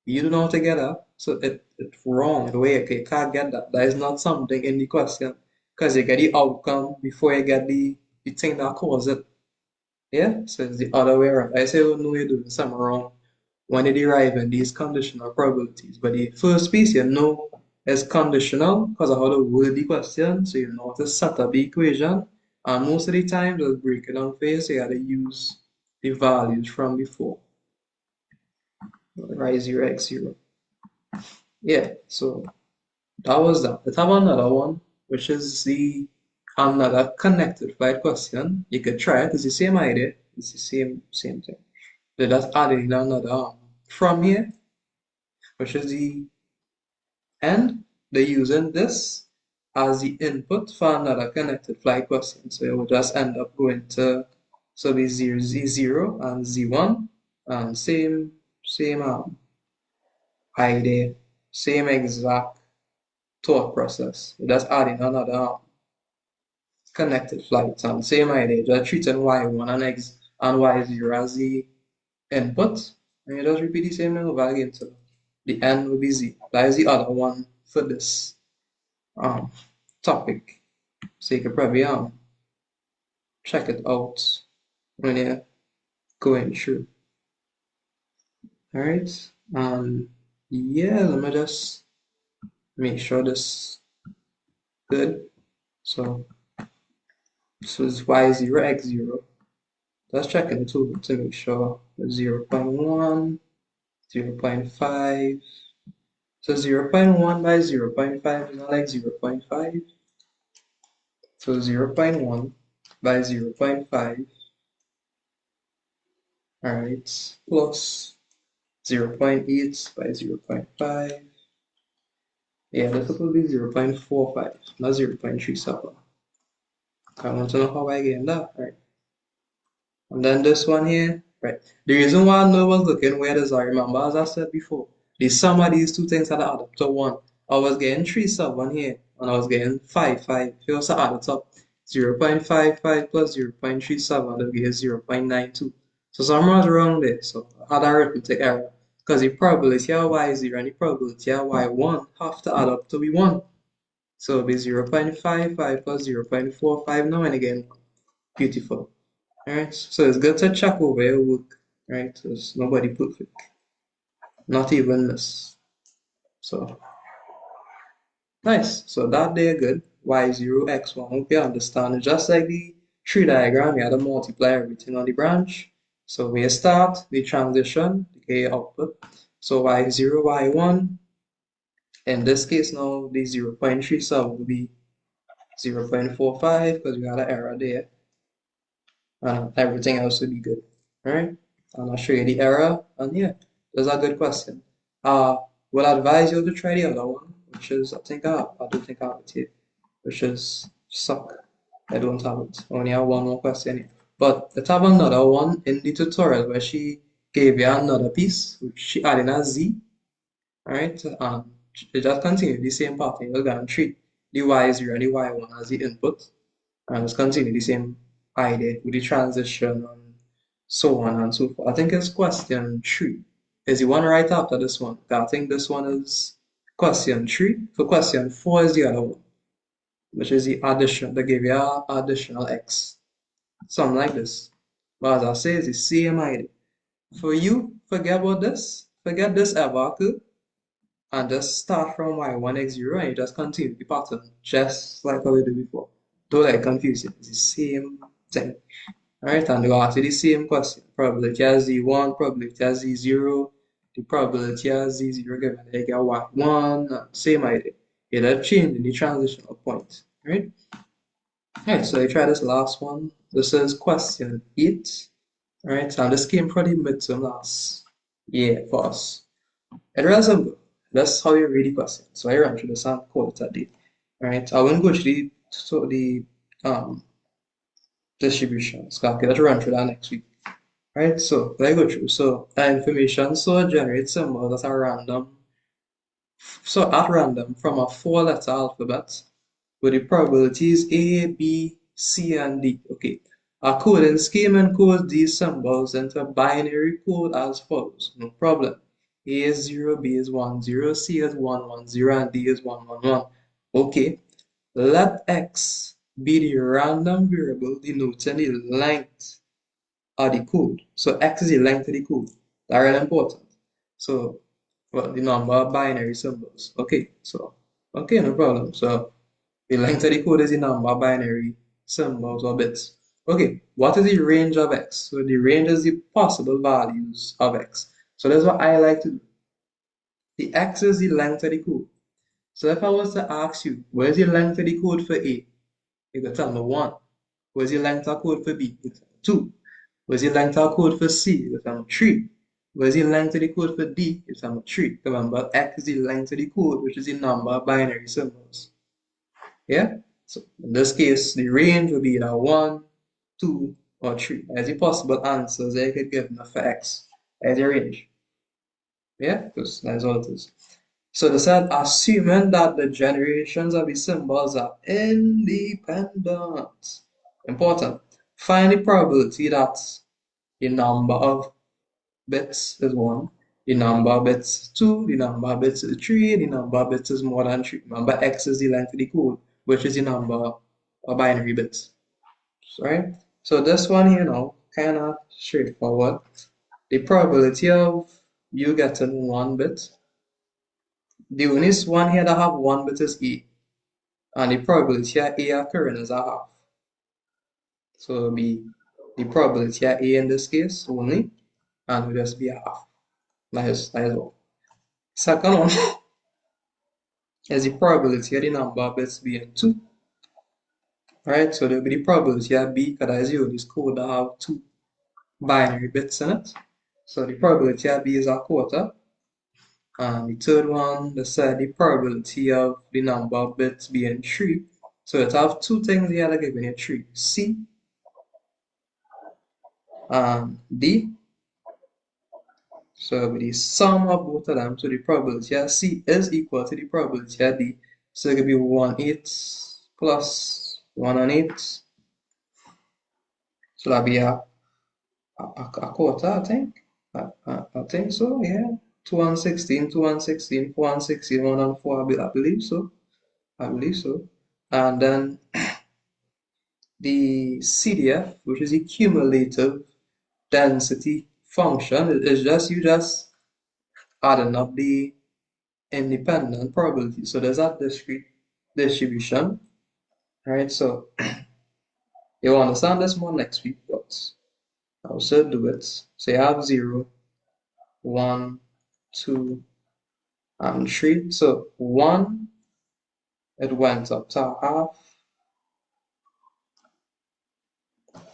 You don't know how to get that, so it's wrong the way you can't get that. That is not something in the question because you get the outcome before you get the thing that causes it. Yeah, so it's the other way around. I say, oh, no, you're doing something wrong when you derive in these conditional probabilities. But the first piece you know is conditional because of how to word the question, so you know how to set up the equation. And most of the time, just break it down for you, so you got to use the values from before. Y0, X0. Yeah, so that was that. Let's have another one, which is the another connected flight question. You could try it. It's the same idea. It's the same thing. They're just adding another from here, which is the end. They're using this as the input for another connected flight question. So it will just end up going to so the Z0 and Z1 and same idea, same exact thought process. We're just adding another connected flights and same idea, just treating y1 and x and y0 as the input, and you just repeat the same thing over again. So the n will be z. That is the other one for this topic. So you can probably check it out when you're going through. Alright, yeah, let me just make sure this good. So it's y0, x0. Let's check in the toolbar to make sure 0.1, 0.5. So 0.1 by 0.5 is not like 0.5. So 0.1 by 0.5, alright, plus 0.8 by 0.5. Yeah, that's supposed to be 0.45, not 0.37. I want to know how I get that, right? And then this one here, right? The reason why I know I was looking weird is I remember, as I said before, the sum of these two things had add up to 1. I was getting 3 sub 1 here, and I was getting 5, 5. If you also add it up, 0.55 plus 0.37 will give 0.92. So something was wrong there. So I had a arithmetic error. Because the probability of y0 and the probability of y1 have to add up to be 1. So it'll be 0.55 plus 0.45 now and again. Beautiful. Alright, so it's good to check over your work, right? There's nobody perfect, not even this. So nice. So that they're good. Y0, X1. Hope you understand. It's just like the tree diagram, you have to multiply everything on the branch. So we start the transition, the output. So Y0, Y1. In this case now, the 0.37 will be 0.45 because we had an error there. Everything else will be good. Alright? And I'll show you the error. And yeah, that's a good question. Will advise you to try the other one, which is I don't think I have it here, which is suck. I don't have it. I only have one more question here. But let's have another one in the tutorial where she gave you another piece, which she added a z. Alright, it just continue the same pattern. You're going to treat the y0 and the y1 as the input, and just continue the same idea with the transition and so on and so forth. I think it's question 3. Is the one right after this one? I think this one is question 3. So question 4 is the other one, which is the addition. They give you additional x. Something like this. But as I say, it's the same idea. For you, forget about this. Forget this ever occurred. And just start from y1, x0, and you just continue the pattern, just like how we did before. Don't let it confuse you. It's the same thing. Alright, and they'll ask you the same question. Probability of z1, probability of z0, the probability of z0 given you get y1, same idea. You just change in the transitional point. Alright? Alright, so you try this last one. This is question 8. Alright, and this came from the midterm last year for us. It was simple. That's how you read the question. So I run through this and call it a day. Alright, I won't go through the distributions. I'll run through that next week. Right, so let's go through. So information so generates symbols that are random. So at random from a four-letter alphabet with the probabilities A, B, C, and D. Okay. Our coding scheme encodes these symbols into a binary code as follows. No problem. A is 0, B is 1, 0, C is 1, 1, 0, and D is 1, 1, 1. Okay. Let X be the random variable denoting the length of the code. So X is the length of the code. That's really important. So, well, the number of binary symbols. Okay, so, okay, no problem. So, the length of the code is the number of binary symbols or bits. Okay, what is the range of X? So, the range is the possible values of X. So, that's what I like to do. The X is the length of the code. So, if I was to ask you, where's the length of the code for A? You could tell me 1. Where's the length of code for B? You could tell me 2. Where's the length of code for C? You could tell me 3. Where's the length of the code for D? You could tell me 3. Remember, X is the length of the code, which is the number of binary symbols. Yeah? So in this case, the range will be either 1, 2, or 3. As the possible answers I could give for X as a range. Yeah? Because that's all it is. So they said, assuming that the generations of the symbols are independent. Important. Find the probability that the number of bits is 1, the number of bits is 2, the number of bits is 3, the number of bits is more than 3. Remember, X is the length of the code, which is the number of binary bits. Right? So this one here now, kind of straightforward. The probability of you getting 1 bit, the only one here that have 1 bit is A. And the probability of A occurring is a half. So it'll be the probability of A in this case only, and will just be a half. That is all. Second one is the probability of the number of bits being 2. Right? So there'll be the probability of B, because as you this code that have 2 binary bits in it. So the probability of B is a quarter. And the third one, they said the probability of the number of bits being 3. So it have 2 things here that give me a 3. C and D. So with the sum of both of them, so the probability of C is equal to the probability of D. So it could be 1/8 plus 1/8. So that'd be a quarter, I think. I think so, yeah. 2 and 16, 2 and 16, 4 and 16, 1 and 4, I believe so. I believe so. And then the CDF, which is the cumulative density function, is just you just adding up the independent probability. So there's that discrete distribution, right? So you'll understand this more next week, but I'll still do it. So you have 0, 1, 2, and 3. So 1, it went up to half,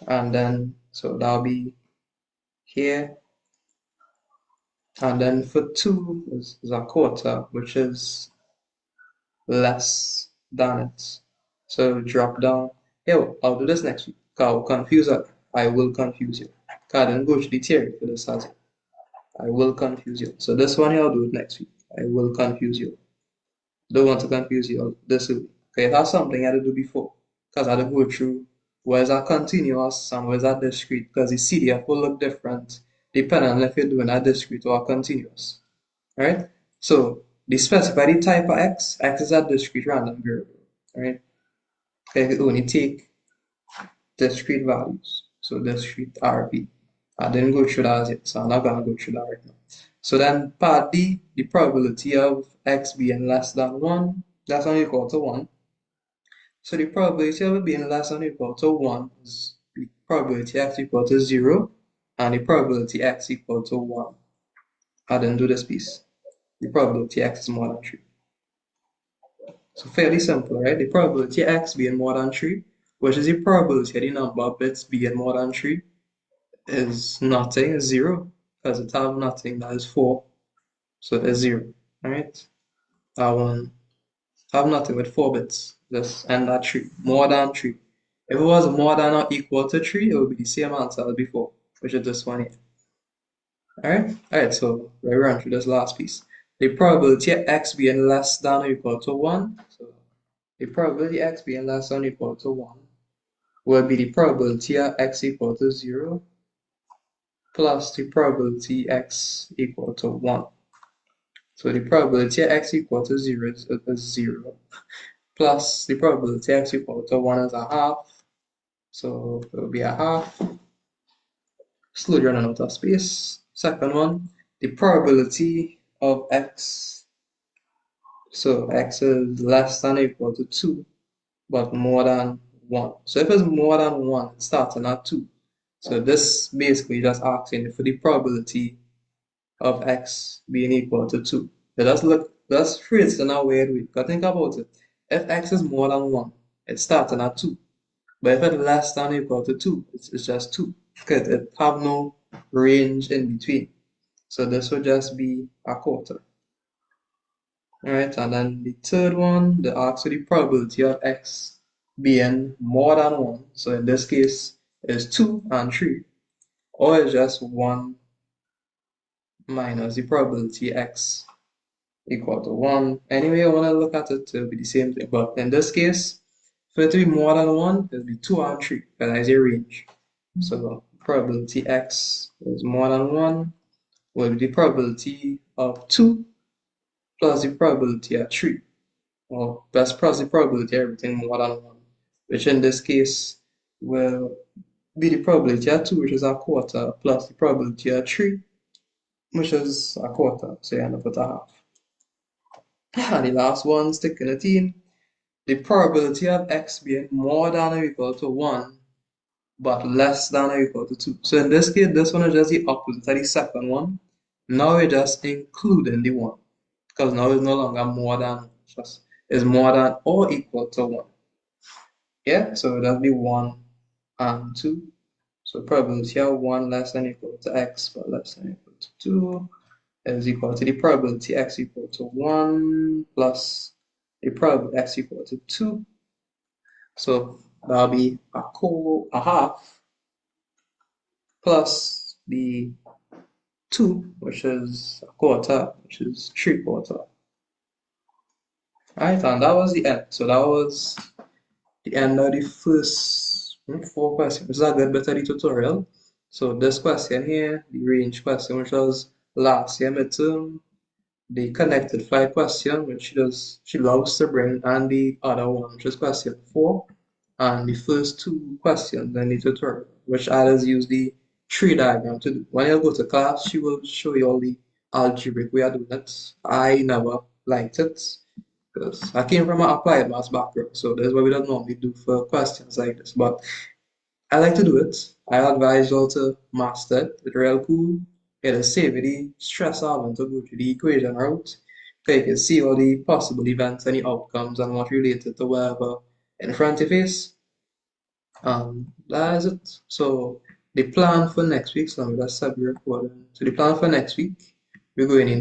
and then so that'll be here. And then for 2 is a quarter, which is less than it. So drop down. Here, I'll do this next week. I will confuse it. I will confuse you. I didn't go to the theory for this as I will confuse you. So this one here, I'll do it next week. I will confuse you. Don't want to confuse you this week. Okay, that's something I had to do before. Because I had to go through where's that continuous and where's that discrete. Because the CDF will look different depending on if you're doing a discrete or a continuous. Alright? So they specify the type of X. X is a discrete random variable. Alright? Okay, only take discrete values. So discrete RP. I didn't go through that yet, so I'm not gonna go through that right now. So then part D, the probability of X being less than 1, less than or equal to 1. So the probability of it being less than or equal to 1 is the probability X equal to 0 and the probability X equal to 1. I didn't do this piece. The probability X is more than 3. So fairly simple, right? The probability X being more than 3, which is the probability of the number of bits being more than 3, is nothing, is 0, because it have nothing, that is 4. So it's 0, right? That one have nothing with 4 bits, just end at 3, more than 3. If it was more than or equal to 3, it would be the same answer as before. which is this one here. Alright, so we run through this last piece. The probability of x being less than or equal to 1. So the probability of x being less than or equal to 1 will be the probability of x equal to 0 plus the probability x equal to 1. So the probability of x equal to 0 is 0 plus the probability x equal to 1 is a half. So it will be a half. Slowly running out of space. Second one, the probability of x. So x is less than or equal to 2, but more than 1. So if it's more than 1, it's starting at 2. So this basically just asking for the probability of x being equal to 2. So let's phrase it in a weird way. Because think about it. If x is more than 1, it's starting at 2. But if it's less than or equal to 2, it's just 2. Because it have no range in between. So this would just be a quarter. Alright, and then the third one, the asks for the probability of x being more than 1. So in this case, is 2 and 3. Or it's just 1 minus the probability x equal to 1. Anyway, you want to look at it to be the same thing. But in this case, for it to be more than 1, it'll be 2 and 3, because that is a range. So probability x is more than 1 will be the probability of 2 plus the probability of 3. Well, that's plus the probability of everything more than 1, which in this case will be the probability of 2, which is a quarter, plus the probability of 3, which is a quarter. So you end up with a half. And the last one, sticking it in, the probability of x being more than or equal to 1, but less than or equal to 2. So in this case, this one is just the opposite of the second one. Now we're just including the 1, because now it's no longer more than, it's more than or equal to 1. Yeah, so that'll be 1 and 2. So probability of 1 less than or equal to x, but less than or equal to 2 is equal to the probability x equal to 1 plus the probability x equal to 2. So that'll be a half plus the 2, which is a quarter, which is 3/4. Alright, and that was the end. So that was the end of the first 4 questions. This is a good bit of the tutorial. So this question here, the range question, which was last year midterm, the connected flight question, which she loves to bring, and the other one, which is question 4, and the first 2 questions in the tutorial, which others use the tree diagram to do. When you go to class, she will show you all the algebraic way of doing it. I never liked it because I came from an applied maths background, so that's what we don't normally do for questions like this. But I like to do it. I advise you all to master it. It's real cool. It'll save you the stress of having to go through the equation route. So you can see all the possible events and the outcomes and what related to whatever in front of you face. That is it. So the plan for next week, so I'm just recording. So the plan for next week, we're going into